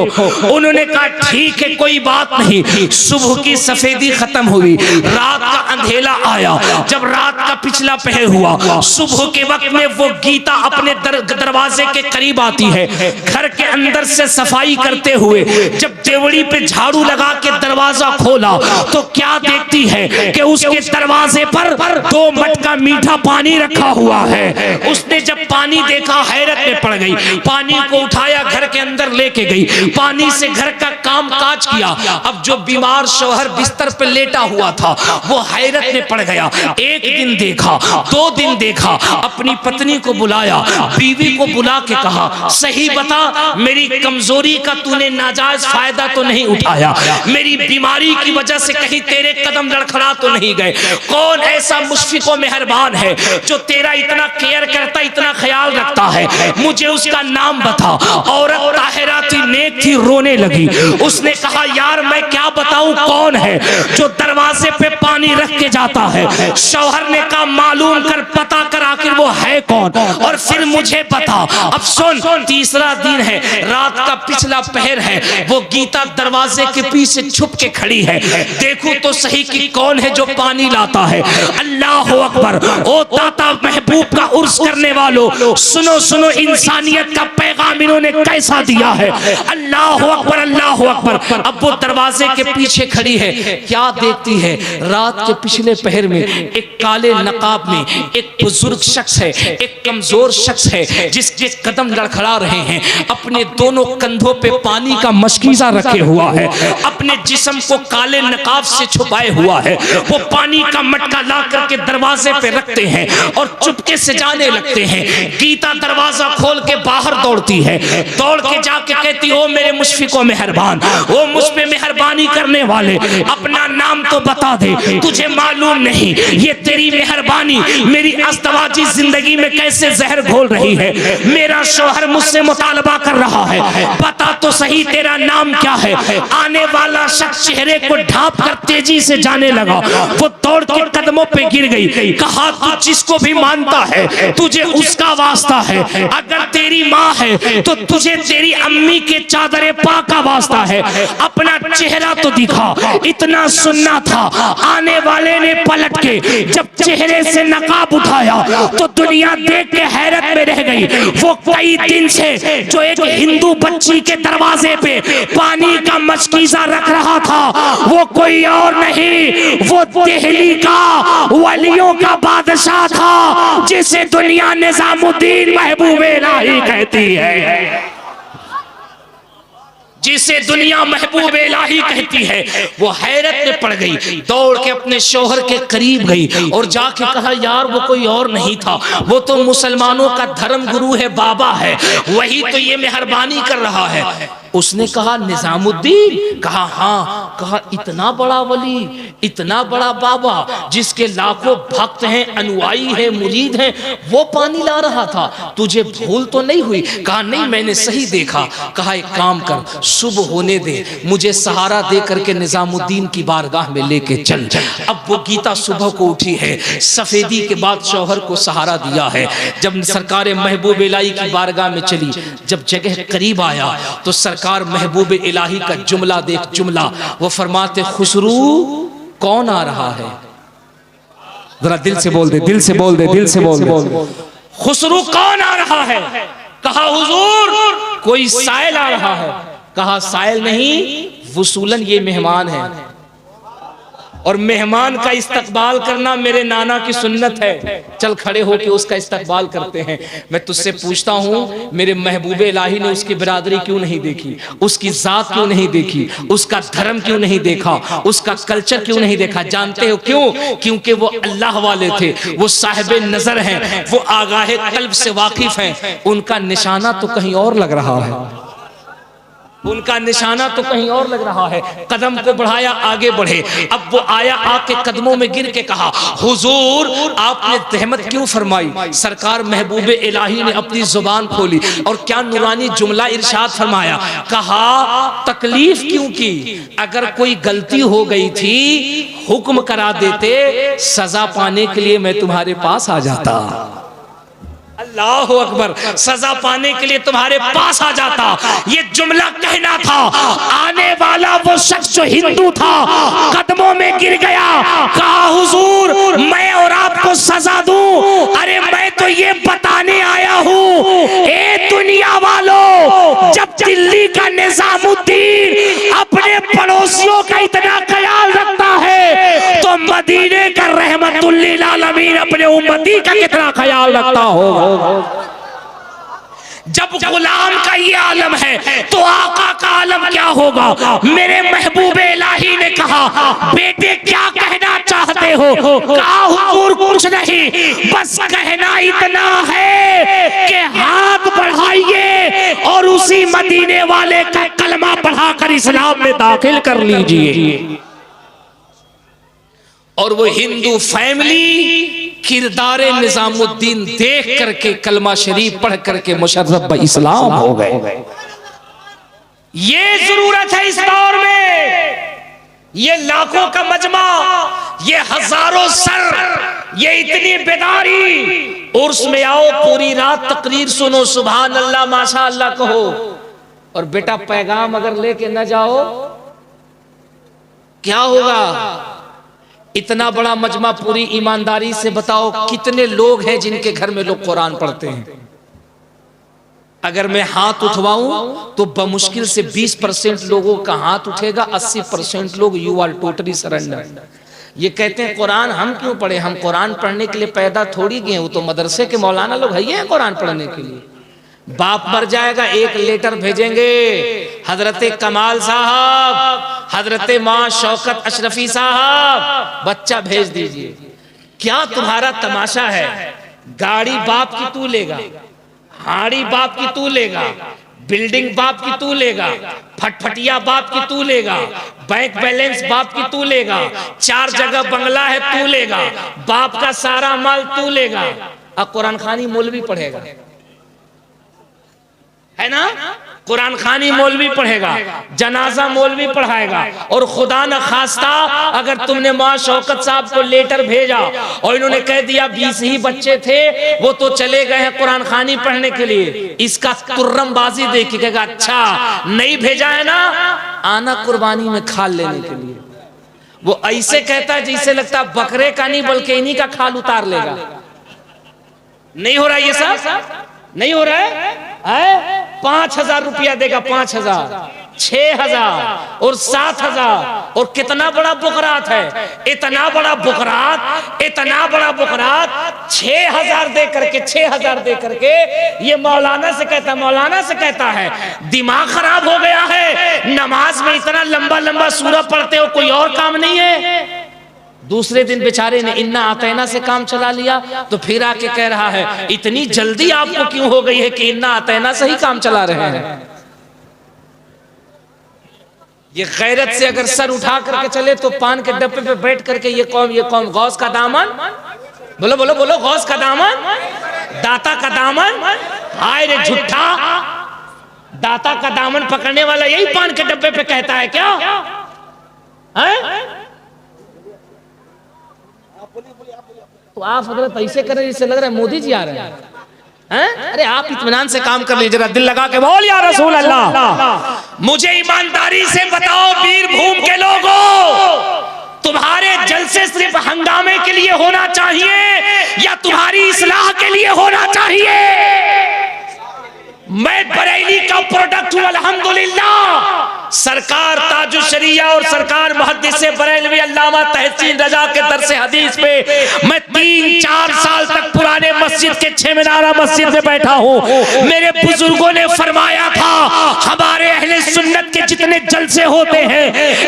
उन्होंने कहा ठीक है कोई बात नहीं। सुबह की सफेदी खत्म हुई, रात का अंधेला आया। जब रात का पिछला पहर हुआ, सुबह के वक्त में वो गीता अपने दरवाजे के करीब आती है। घर के अंदर से सफाई करते हुए जब देवड़ी पे झाड़ू लगा के दरवाजा खोला तो क्या देखती है कि उसके दरवाजे पर 2 मटका मीठा पानी रखा हुआ है। उसने जब पानी देखा हैरत में पड़ गई, पानी को उठाया घर के अंदर लेके गई, पानी से घर का काम काज किया। अब जो बीमार शौहर बिस्तर पर लेटा हुआ था वो हैरत में पड़ गया। एक दिन देखा, 2 दिन देखा, अपनी पत्नी को बुलाया, बीवी को बुला के कहा सही बता मेरी कमजोरी का तूने नाजायज फायदा तो नहीं उठाया, मेरी बीमारी की वजह से कहीं तेरे कदम लड़खड़ा तो नहीं गए? कौन ऐसा मुशफिक व मेहरबान है जो तेरा इतना केयर करता, इतना ख्याल रखता है? मुझे उसका नाम बता। औरत ताहिरा थी, नेक थी, रोने लगी। उसने कहा यार मैं क्या बताऊं कौन है जो दरवाजे पे पानी रख के जाता है? शौहर ने कहा मालूम कर, पता कर आखिर वो है कौन और फिर मुझे बता। अब सुन, तीसरा दिन है, रात का पिछला पहर है, वो गीता दरवाजे के पीछे छुप के खड़ी है, देखूं तो सही कि कौन है जो पानी लाता है। अल्लाह अकबर। ओ दाता महबूब का उर्स करने वालों, सुनो सुनो इंसानियत का पैगाम इन्होंने कैसा दिया है। अल्लाह अकबर, अल्लाह अकबर। अब वो दरवाजे के पीछे खड़ी है, क्या देखती है? रात के पिछले पहर में एक काले नकाब में एक बुजुर्ग शख्स है, एक कमजोर शख्स है जिसके कदम लड़खड़ा रहे हैं, अपने दोनों कंधों पे पानी का मशकीजा रखे हुआ है, अपने जिस्म को काले नकाब से छुपाए हुआ है। वो पानी का मटका ला करके दरवाजे पे रखते हैं और चुपके से जाने लगते हैं। गीता दरवाजा खोल के बाहर दौड़ती है, दौड़ के जाके कहती ओ मेरे मुशफिक व मेहरबान, ओ मुझ पे मेहरबानी करने वाले, अपना नाम तो बता दे, तुझे मालूम नहीं ये तेरी मेहरबानी मेरी अस्तवाजी जिंदगी में कैसे जहर घोल रही है? मेरा शौहर मुझसे मुतालबा कर रहा है, बता तो सही तेरा नाम क्या है? आने वाला शख्स चेहरे को ढांप कर तेजी से जाने लगा, वो दौड़ के कदमों पे गिर गई। कहा तू जिसको भी मानता है तुझे उसका वास्ता है, अगर तेरी माँ है तो तुझे तेरी अम्मी के चादरे पाक का वास्ता है, अपना चेहरा तो दिखा। इतना सुनना था, आने वाले ने पलट के जब चेहरे से नकाब उठाया तो दुनिया देख के हैरत में रह गई। वो कई दिन से जो एक हिंदू बच्ची के दरवाजे पे पानी का मशकीजा रख रहा था वो कोई और नहीं, वो दिल्ली का वलियों का बादशाह था जिसे दुनिया निजामुद्दीन महबूब इलाही कहती है, जिसे दुनिया महबूब इलाही कहती है। वो हैरत में पड़ गई, दौड़ के अपने शौहर के करीब गई और जाके कहा यार वो कोई और नहीं था, वो तो मुसलमानों का धर्म गुरु है, बाबा है, वही तो ये मेहरबानी कर रहा है। उसने कहा निजामुद्दीन? कहा हाँ। कहा इतना बड़ा वली, इतना बड़ा बाबा जिसके लाखों भक्त हैं, अनुयायी हैं, मुरीद हैं, वो पानी ला रहा था, तुझे भूल तो नहीं हुई? कहा नहीं मैंने सही देखा। कहा एक काम कर, सुबह होने दे, मुझे सहारा दे करके निजामुद्दीन की बारगाह में लेके चल। अब वो गीता सुबह को उठी है, सफेदी के बाद शौहर को सहारा दिया है। जब सरकार महबूब इलाही की बारगाह में चली, जब जगह करीब आया तो सरकार महबूब इलाही का जुमला देख, जुमला वो फरमाते खुसरू कौन आ रहा है? जरा दिल से बोल दे, दिल से बोल दे, दिल से बोल दे, खुसरू कौन आ रहा है? कहा हुजूर कोई साइल आ रहा है। कहा साइल नहीं, वसूलन ये मेहमान है, और मेहमान का इस्तकबाल करना मेरे नाना की सुन्नत है। चल खड़े होके उसका इस्तकबाल करते हैं। मैं तुझसे पूछता हूँ मेरे महबूब इलाही ने उसकी बिरादरी क्यों नहीं देखी, उसकी जात क्यों नहीं देखी, उसका धर्म क्यों नहीं देखा, उसका कल्चर क्यों नहीं देखा? जानते हो क्यों? क्योंकि वो अल्लाह वाले थे, वो साहिब नजर हैं, वो आगाहे कल्ब से वाकिफ हैं। उनका निशाना तो कहीं और लग रहा है, उनका निशाना तो कहीं और लग रहा है। कदम को बढ़ाया, आगे बढ़े। अब वो आया, आके कदमों में गिर के कहा हुजूर आपने रहमत क्यों फरमाई? सरकार महबूब इलाही ने अपनी जुबान खोली और क्या नूरानी जुमला इरशाद फरमाया। कहा तकलीफ क्यों की? अगर कोई गलती हो गई थी हुक्म करा देते, सजा पाने के लिए मैं तुम्हारे पास आ जाता। अल्लाह अकबर, सजा पाने के लिए तुम्हारे पास आ जाता। ये जुमला कहना था। आने वाला वो शख्स जो हिंदू था कदमों में गिर गया, कहा हुजूर मैं और आपको सजा दूं? अरे मैं तो ये बताने आया हूँ ए दुनिया वालों, जब दिल्ली का निजामुद्दीन अपने पड़ोसियों का इतना ख्याल रखता है तो मदीने का रहमतुल लिल आलमीन अपने उम्मती का कितना ख्याल रखता होगा। जब गुलाम का ये आलम है तो आका का आलम क्या होगा। मेरे महबूब इलाही ने कहा, बेटे क्या कहना चाहते हो। कहा हुजूर कुछ नहीं, बस कहना इतना है कि हाथ बढ़ाइए और उसी मदीने वाले का कलमा पढ़ाकर इस्लाम में दाखिल कर लीजिए। और वो हिंदू फैमिली किरदारे निजामुद्दीन देख करके कलमा शरीफ पढ़ करके मुशर्रफ इस्लाम हो गए। ये जरूरत है इस दौर में। ये लाखों का मजमा, ये हजारों सर, ये इतनी बेदारी। उर्स में आओ, पूरी रात तकरीर सुनो, सुभान अल्लाह माशा अल्लाह कहो, और बेटा पैगाम अगर लेके न जाओ क्या होगा। इतना बड़ा मजमा, पूरी ईमानदारी से बताओ कितने लोग हैं जिनके घर में लोग कुरान पढ़ते हैं। अगर मैं हाथ उठवाऊं तो बमुश्किल से 20% लोगों का हाथ उठेगा, 80% लोग यू आर टोटली सरेंडर। ये कहते हैं कुरान हम क्यों पढ़े, हम कुरान पढ़ने के लिए पैदा थोड़ी गए, वो तो मदरसे के मौलाना लोग हैं कुरान पढ़ने के लिए। बाप मर जाएगा, एक लेटर भेजेंगे, हजरत कमाल साहब, हजरत मां शौकत अशरफी साहब, बच्चा भेज दीजिए। क्या तुम्हारा तमाशा है। गाड़ी बाप की तू लेगा, हाड़ी बाप की तू लेगा, बिल्डिंग बाप की तू लेगा, फटफटिया बाप की तू लेगा, बैंक बैलेंस बाप की तू लेगा, 4 जगह बंगला है तू लेगा, बाप का सारा माल तू लेगा। अब कुरान खानी मौलवी पढ़ेगा, है ना। कुरान खानी मौलवी पढ़ेगा, जनाजा मौलवी पढ़ाएगा। और खुदा न खास्ता अगर तुमने मां शौकत साहब को लेटर भेजा और इन्होंने कह दिया 20 ही बच्चे थे, वो तो चले गए हैं कुरान खानी पढ़ने के लिए, इसका तुर्रमबाजी देखी कहेगा अच्छा नहीं भेजा है ना, आना कुर्बानी में खाल लेने के लिए। वो ऐसे कहता है जैसे लगता है बकरे का नहीं बल्कि इन्हीं का खाल उतार लेगा। नहीं हो रहा ये सब, नहीं हो रहा है। 5,000 रुपया देगा, 5,000, 6,000 और 7,000। और कितना बड़ा बुकरात है, इतना बड़ा बुकरात, इतना बड़ा बुकरात 6,000 दे करके, 6,000 दे करके ये मौलाना से कहता है दिमाग खराब हो गया है, नमाज में इतना लंबा लंबा सूरा पढ़ते हो, कोई और काम नहीं है। दूसरे दिन बेचारे ने इन्ना आतैना से काम चला लिया, तो फिर आके कह रहा है इतनी जल्दी आपको क्यों हो गई है कि इन्ना आतैना से ही काम चला रहे हैं। ये गैरत से अगर सर उठा करके चले तो पान के डब्बे पे बैठ करके ये कौम गौस का दामन, बोलो बोलो बोलो, गौस का दामन, दाता का दामन। हाय रे झूठा, दाता का दामन पकड़ने वाला यही पान के डब्बे पे कहता है क्या है? तो आप हजरत ऐसे कर रहे जिससे लग रहा है मोदी जी आ रहे हैं। अरे आप इत्मीनान से काम कर लीजिए, जरा दिल लगा के बोल या रसूल अल्लाह। मुझे ईमानदारी से बताओ वीरभूम के लोगों, तुम्हारे जलसे सिर्फ हंगामे के लिए होना चाहिए या तुम्हारी इस्लाह के लिए होना चाहिए? मैं बरेली का प्रोडक्ट हूं अल्हम्दुलिल्लाह। सरकार ताजुल शरिया और सरकार मुहद्दिस बरेलवी अल्लामा तहसीन रजा के दरसे हदीस पे मैं 3-4 साल तक पुराने मस्जिद के 6 मीनारा मस्जिद में बैठा हूं। मेरे बुजुर्गों ने फरमाया था हमारे अहले सुन्नत के जितने जलसे होते हैं,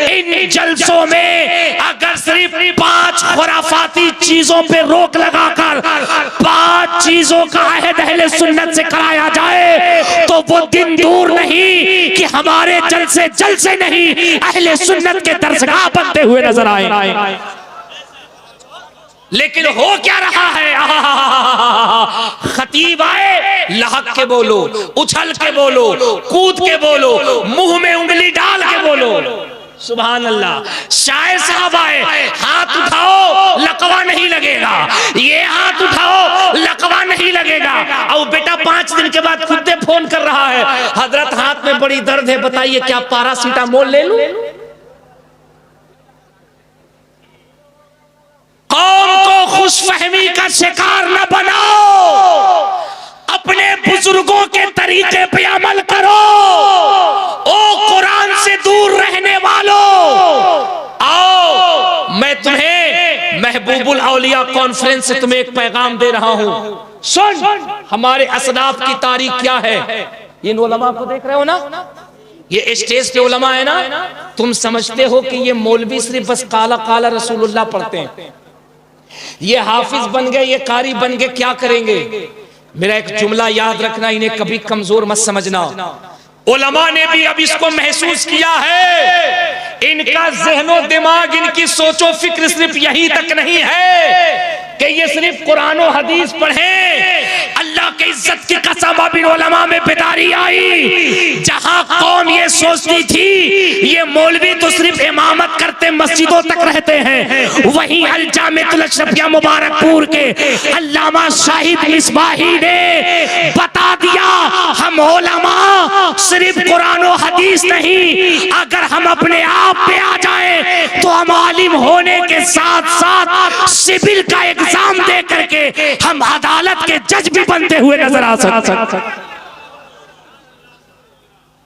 इन जलसों में अगर सिर्फ 5 खुराफाती चीजों पे रोक लगाकर 5 चीजों का अहद अहले सुन्नत से कराया जाए तो वो दिन दूर नहीं कि हमारे जलसे नहीं अहले सुन्नत के दरसगाह बनते हुए नजर आए। लेकिन हो क्या रहा है, खतीब आए लहक के बोलो, उछल के बोलो, कूद के बोलो, मुंह में उंगली डाल के बोलो, सुभान अल्लाह। शायर साहब आए, हाथ उठाओ लकवा नहीं लगेगा, ये हाथ उठाओ लकवा नहीं लगेगा। और बेटा 5 दिन के बाद खुद फोन कर रहा है, हजरत हाथ में बड़ी दर्द है, बताइए क्या पैरासीटामोल ले लूं? कौम को खुशफहमी का शिकार न बनाओ, अपने बुजुर्गों के तरीके पे अमल करो। ओ कुरान से दूर रहने वालों, आओ मैं तुम्हें महबूबुल औलिया कॉन्फ्रेंस से तुम्हें एक पैगाम दे रहा हूं, सुन हमारे असलाफ की तारीख क्या है। ये उलमा को देख रहे हो ना, ये स्टेज पे उलमा है ना, तुम समझते हो कि ये मौलवी सिर्फ बस काला काला रसूलुल्लाह पढ़ते हैं, ये हाफिज बन गए, ये कारी बन गए, क्या करेंगे। मेरा एक जुमला याद रखना, इन्हें कभी कमजोर मत समझना। उलमा ने भी अब इसको महसूस किया है, इनका ज़हनो दिमाग, इनकी सोचो फिक्र सिर्फ यही तक नहीं है कि ये सिर्फ कुरान और हदीस पढ़ें। अल्लाह के इज्जत की कसम, अब इन उलमा में बेदारी आई। जहां कौम ये सोचती थी ये मौलवी तो सिर्फ इमामत करते मस्जिदों तक रहते हैं, वहीं अल जामिअतुल अशरफिया मुबारकपुर के अल्लामा शाहिद मिसबाही ने बता दिया, हम उलमा सिर्फ कुरान और हदीस नहीं, अगर हम अपने आप पे आ जाए तो हम आलिम होने के साथ साथ सिविल का एग्जाम दे करके हम अदालत के जज भी बनते हुए नजर आ सकते।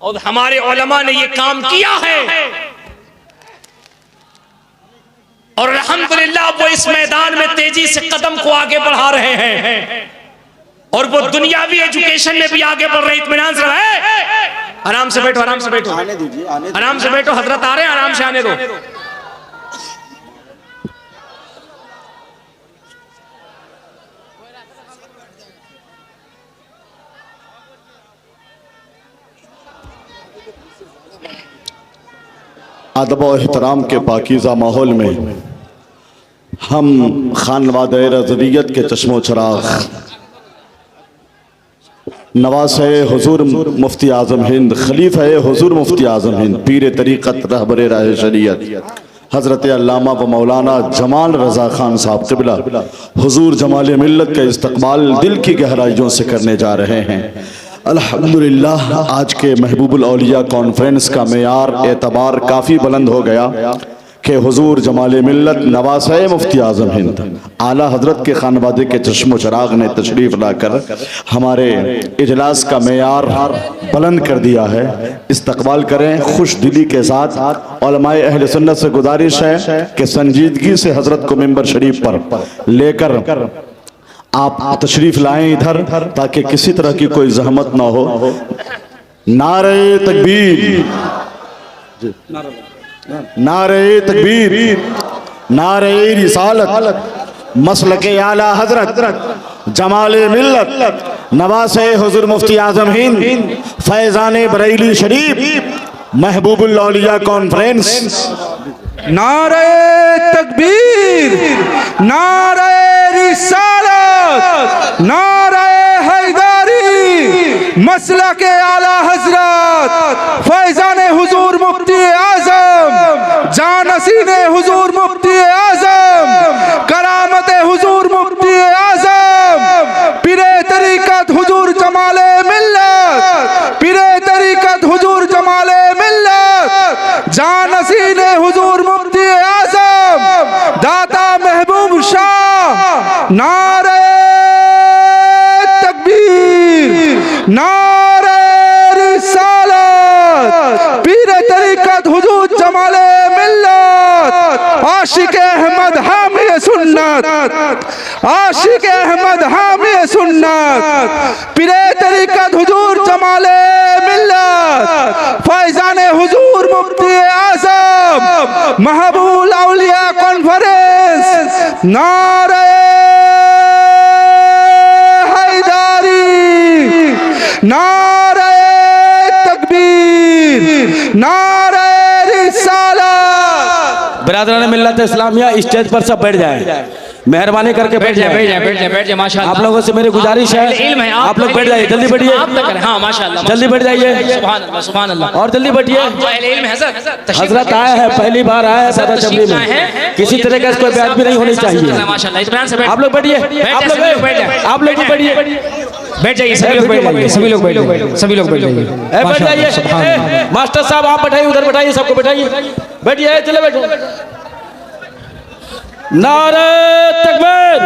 और हमारे उलमा ने ये काम किया है, और अल्हम्दुलिल्लाह वो इस मैदान में तेजी से कदम को आगे बढ़ा रहे हैं, और वो दुनियावी एजुकेशन में भी आगे बढ़ रहे। इत्मीनान से रहे, आराम से बैठो, आराम से बैठो, आराम से बैठो, हजरत आ रहे हैं, आराम से आने दो। अदब और एहतराम के पाकीज़ा माहौल में हम खानवादे रज़वियत के चश्मो चराग नवासे हुजूर मुफ्ती आज़म हिंद, खलीफा हुजूर मुफ्ती आज़म हिंद, पीर तरीक़त रहबर राह शरीयत हज़रत अल्लामा व मौलाना जमाल रज़ा खान साहब क़िबला हुजूर जमाल मिल्लत का इस्तक़बाल दिल की गहराइयों से करने जा रहे हैं। अल्हम्दुलिल्लाह आज के महबूबुल औलिया कॉन्फ्रेंस का मेयार एतबार काफ़ी बुलंद हो गया कि हुजूर जमाल मिल्लत नवासे मुफ्ती आज़म हिंद आला हजरत के खानवादे के चश्मो चराग ने तशरीफ़ लाकर हमारे इजलास का मेयार बुलंद कर दिया है। इस्तकबाल करें खुश दिली के साथ। उलमाए अहले सुन्नत से गुजारिश है कि संजीदगी से हजरत को मिंबर शरीफ पर लेकर आप तशरीफ़ लाएं इधर, ताकि किसी तरह की कोई जहमत ना हो। नारे तकबीर, नारे तकबीर, नारे रिसालत, मसलके आला हजरत जमाले मिल्लत नवासे हुजूर मुफ्ती आज़म हिंद फैज़ाने बरेली शरीफ महबूबुल औलिया कॉन्फ्रेंस। नारे तकबीर, नारे रिसालत, नारे हैदरी, मसलके आला हजरत फैज़ाने हुजूर मुफ्ती आज़म, जानसीने हुजूर मुफ्ती आज़म, करामत हुजूर मुफ्ती आज़म, पीरे तरीक़त हुजूर जमाले मिल्लत, पीरे तरीक़त हुजूर जमाले मिल्लत, जानसीने हुजूर मुफ्ती आज़म, दाता महबूब शाह। नारे तकबीर, नारे रिसालत, पीरे तरीक़त हुजूर जमाले मिल्लत, आशिक अहमद हामी सुन्नत, आशिक अहमद हामी सुन्नत, पीरे तरीक़त हुजूर जमाले मिल्लत, फैज़ाने हुजूर मुफ्ती आज़म, महबूबुल औलिया कॉन्फ्रेंस। नारे हैदरी, नारे तकबीर, नारे रिसालत। बिरादरान मिल्लत इस्लामिया स्टेज पर सब बैठ जाएं, मेहरबानी करके बैठ जाए, बैठ जाए, बैठ जाए, बैठ जाए। माशाअल्लाह आप लोगों से मेरी गुजारिश है, आप लोग बैठ जाइए, जल्दी बैठिए। हाँ माशाअल्लाह, जल्दी बैठ जाइए, सुभान अल्लाह, सुभान अल्लाह, और जल्दी बैठिए। हजरत आया है, पहली बार आया है सदर जमली में, किसी तरह का कोई बात भी नहीं होनी चाहिए। माशाअल्लाह आप लोग बैठिए, आप लोग भी बैठिए, बैठ जाइए, सभी लोग बैठ जाइए, सभी लोग बैठ जाइए, सभी लोग बैठ जाइए, बैठ जाइए। मास्टर साहब आप बैठाइए, उधर बैठाइए, सबको बैठाइए, बैठिए, चले बैठो। नारे तकबीर,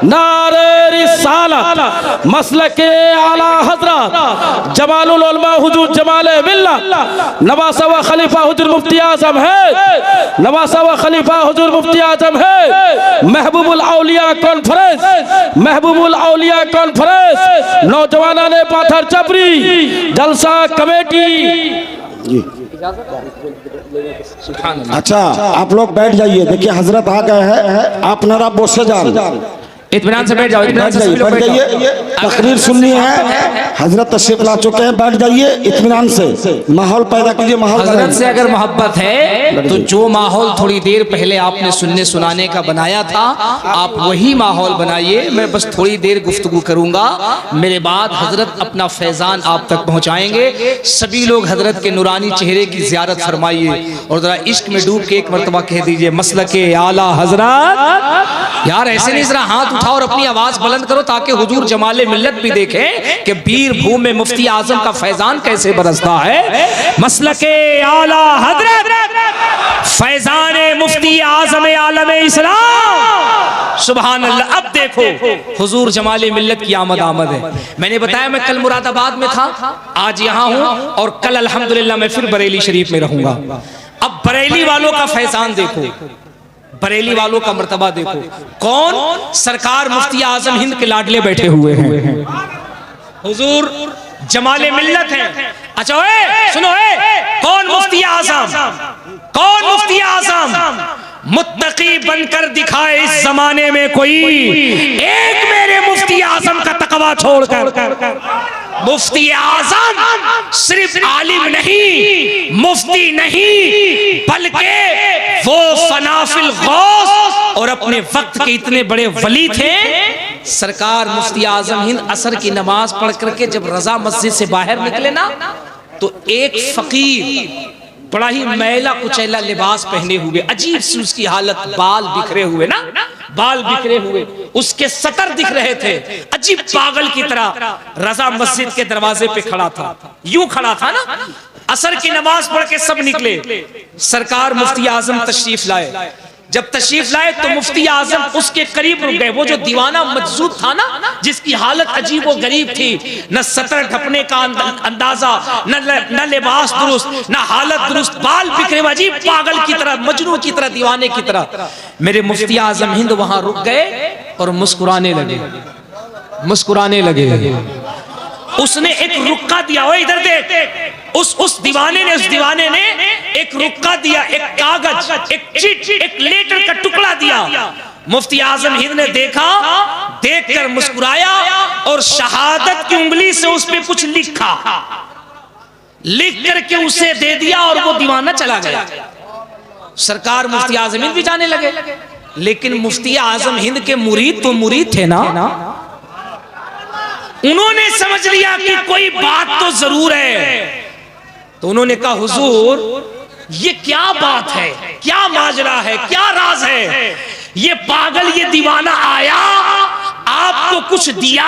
नारे रिसालत, मसलके आला हजरत जमालुल उलमा हुजूर जमाल मिल्लत नवासा व खलीफा हुजूर मुफ्ती आजम है, नवासा व खलीफा हुजूर मुफ्ती आजम है। महबूबुल औलिया कॉन्फ्रेंस, महबूबुल औलिया कॉन्फ्रेंस, नौजवाना ने पाथर चपरी जलसा कमेटी। अच्छा आप लोग बैठ जाइए, देखिए हजरत आ गए हैं, आप नरा बोसे जान, इत्मीनान से बैठ जाओ, इत्मीनान से सभी लोग बैठ जाइए, तकरीर सुननी है, हजरत तशरीफ ला चुके हैं, बैठ जाइए इत्मीनान से, माहौल पैदा कीजिए। माहौल हजरत से अगर मोहब्बत है तो जो माहौल थोड़ी देर पहले आपने सुनने सुनाने का बनाया था, आप वही माहौल बनाइए। मैं बस थोड़ी देर गुफ्तगू करूंगा, मेरे बाद हजरत अपना फैजान आप तक पहुंचाएंगे। सभी लोग हजरत के नूरानी चेहरे की ज़ियारत फरमाइए और जरा इश्क में डूब के एक मरतबा कह दीजिए मसलके आला हजरत। यार ऐसे नहीं, जरा हाथ उठाओ और अपनी आवाज बुलंद करो ताकि हुजूर जमाले मिल्लत भी देखें कि वीर भूमि में मुफ्ती आजम का फैजान कैसे बरसता है। मसलके आला हजरत फैजान मुफ्ती आजम आलम इस्लाम, सुभान अल्लाह। अब देखो हुजूर जमाले मिल्लत की आमद है। मैंने बताया मैं कल मुरादाबाद में था, आज यहाँ हूँ और कल अल्हम्दुलिल्लाह मैं फिर बरेली शरीफ में रहूंगा। अब बरेली वालों का फैजान देखो, बरेली वालों का मर्तबा देखो। कौन? सरकार मुफ्ती आजम हिंद के लाडले बैठे हुए हैं, हुजूर जमाले मिल्लत हैं। अच्छा सुनो, कौन मुफ्ती आजम? कौन मुफ्ती आजम? मुत्तकी बनकर दिखाए इस जमाने में कोई एक मेरे मुफ्ती आजम का तकवा छोड़कर। मुफ्ती आजम सिर्फ आलिम नहीं, मुफ्ती नहीं, बल्कि वो फनाफिल गौस और अपने वक्त के इतने बड़े वली थे। सरकार मुफ्ती आजम हिंद असर की नमाज पढ़ करके जब रजा मस्जिद से बाहर निकले ना, तो एक फकीर बड़ा ही मैला कुचैला लिबास पहने हुए, अजीब सी उसकी हालत, बाल बिखरे हुए ना, बाल बिखरे हुए, उसके सतर दिख रहे थे, अजीब पागल की तरह रजा मस्जिद के दरवाजे पे खड़ा था, यूं खड़ा था ना। असर की नमाज पढ़ के सब निकले, सरकार मुफ्ती आजम तशरीफ लाए। जब तशरीफ लाए तो मुफ्ती आजम उसके करीब रुक गए। वो जो दीवाना मजजूद था ना, जिसकी हालत अजीब व गरीब थी, न सतर ढपने का अंदाजा, न लिबास दुरुस्त, न हालत दुरुस्त, बाल बिखरे, अजीब पागल की तरह, मजनू की तरह, दीवाने की तरह। मेरे मुफ्ती आजम हिंद वहां रुक गए और मुस्कुराने लगे, मुस्कुराने लगे। उसने एक रुक्का दिया, ओ इधर देख, उस दीवाने ने एक रुक्का दिया, एक कागज, एक चिट, एक लेटर का टुकड़ा दिया। मुफ्ती आजम हिंद ने देखा, देखकर मुस्कुराया और शहादत की उंगली से उस पे कुछ लिखा, लिख करके उसे दे दिया और वो दीवाना चला गया। सरकार मुफ्ती आजम हिंद भी जाने लगे, लेकिन मुफ्ती आजम हिंद के मुरीद तो मुरीद थे ना, उन्होंने समझ लिया कि कोई बात तो जरूर है। तो उन्होंने कहा हुजूर ये क्या बात है, क्या माजरा है, क्या राज है? ये पागल, ये दीवाना आया, आपको कुछ दिया,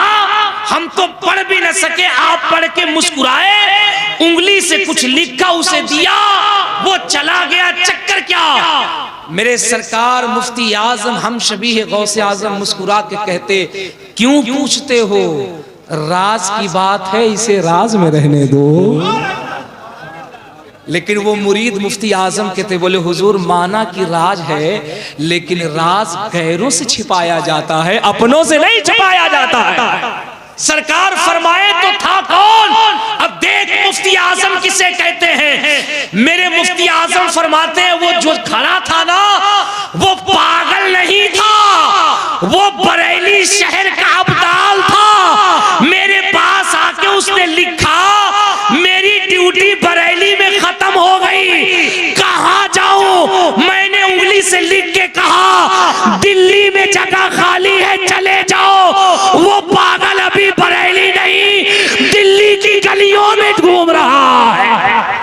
हम तो पढ़ भी न सके, आप पढ़ के मुस्कुराए, उंगली से कुछ लिखा उसे दिया, वो चला गया, चक्कर क्या? मेरे सरकार मुफ्ती आजम हम शबीह गौसे आजम मुस्कुरा के कहते, क्यों पूछते हो, राज की बात है, इसे राज में रहने दो। लेकिन वो मुरीद मुफ्ती आजम कहते, बोले हुजूर माना कि राज है, लेकिन राज गैरों से छिपाया जाता है, अपनों से नहीं छिपाया जाता है। सरकार फरमाए तो था कौन? अब देख मुफ्ती आजम किसे कहते हैं। मेरे मुफ्ती आजम फरमाते हैं वो जो खड़ा था ना, वो पागल नहीं था, वो बरेली शहर का अब्दाल था। मेरे पास आके उसने लिखा, मेरी ड्यूटी बरेली में खत्म हो गई, कहाँ जाऊं? मैंने उंगली से लिख के कहा दिल्ली में जगह खाली है, चले जाओ। वो पागल अभी बरेली नहीं, दिल्ली की गलियों में घूम रहा है।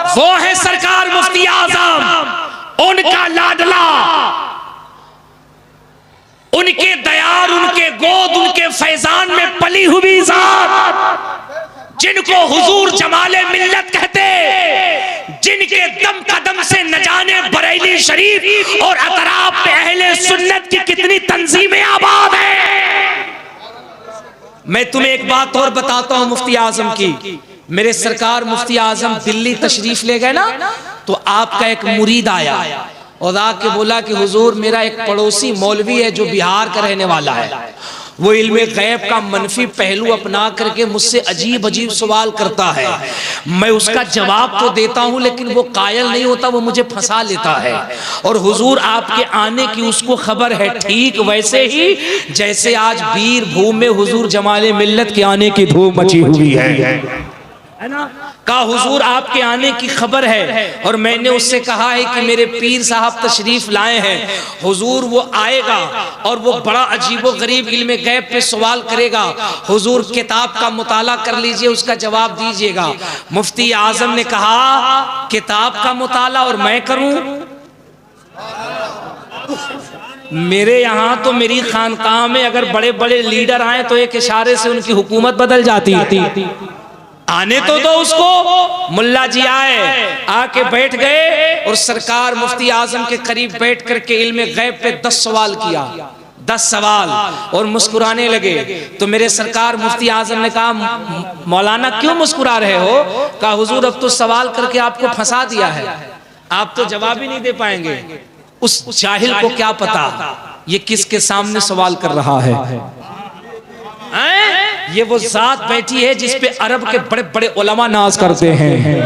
वो है सरकार मुफ्ती आजम, उनका लाडला, उनके दयार, उनके गोद, उनके फैजान में बनी हुई जात जिनको हुजूर जमाले मिल्लत कहते, जिनके दम कदम से न जाने बरेली शरीफ और अतराफ पे अहले सुन्नत की कितनी तंजीमें आबाद हैं। मैं तुम्हें एक बात और बताता हूं मुफ्ती आजम की। मेरे सरकार मुफ्ती आजम दिल्ली तशरीफ ले गए ना, तो आपका एक मुरीद आया और आके बोला कि हुजूर मेरा एक पड़ोसी मौलवी है जो बिहार का रहने वाला है, वो इल्मे गैब का मनफी पहलू अपना करके मुझसे अजीब अजीब सवाल करता है। मैं उसका जवाब तो देता हूं लेकिन वो कायल नहीं होता, वो मुझे फंसा लेता है। और हुजूर आपके आने की उसको खबर है, ठीक वैसे ही जैसे आज वीर भूम में हुजूर जमाले मिल्लत के आने की धूम मची हुई है ना। कहा हुजूर आपके आने की खबर है, और मैंने उससे कहा है कि मेरे पीर साहब तशरीफ लाए हैं, हुजूर वो आएगा और वो बड़ा अजीबो गरीब इल्मे गैब पे सवाल करेगा, हुजूर किताब का मुताला कर लीजिए, उसका जवाब दीजिएगा। मुफ्ती आजम ने कहा किताब का मुताला और मैं करूं? मेरे यहाँ तो मेरी खानकाह में अगर बड़े बड़े लीडर आए तो एक इशारे से उनकी हुकूमत बदल जाती। आने तो दो उसको। मुल्ला जी आए, आके बैठ गए और सरकार मुफ्ती आजम के करीब बैठ करके इल्मे गैब पे 10 सवाल किया, 10 सवाल, और मुस्कुराने लगे। तो मेरे सरकार मुफ्ती आजम ने कहा मौलाना क्यों मुस्कुरा रहे हो? कहा हुजूर अब तो सवाल करके आपको फंसा दिया है, आप तो जवाब ही नहीं दे पाएंगे। उस जाहिल को क्या पता ये किसके सामने सवाल कर रहा है। ये वो जात बैठी है जिसपे अरब के बड़े बड़े उलमा नाज करते हैं,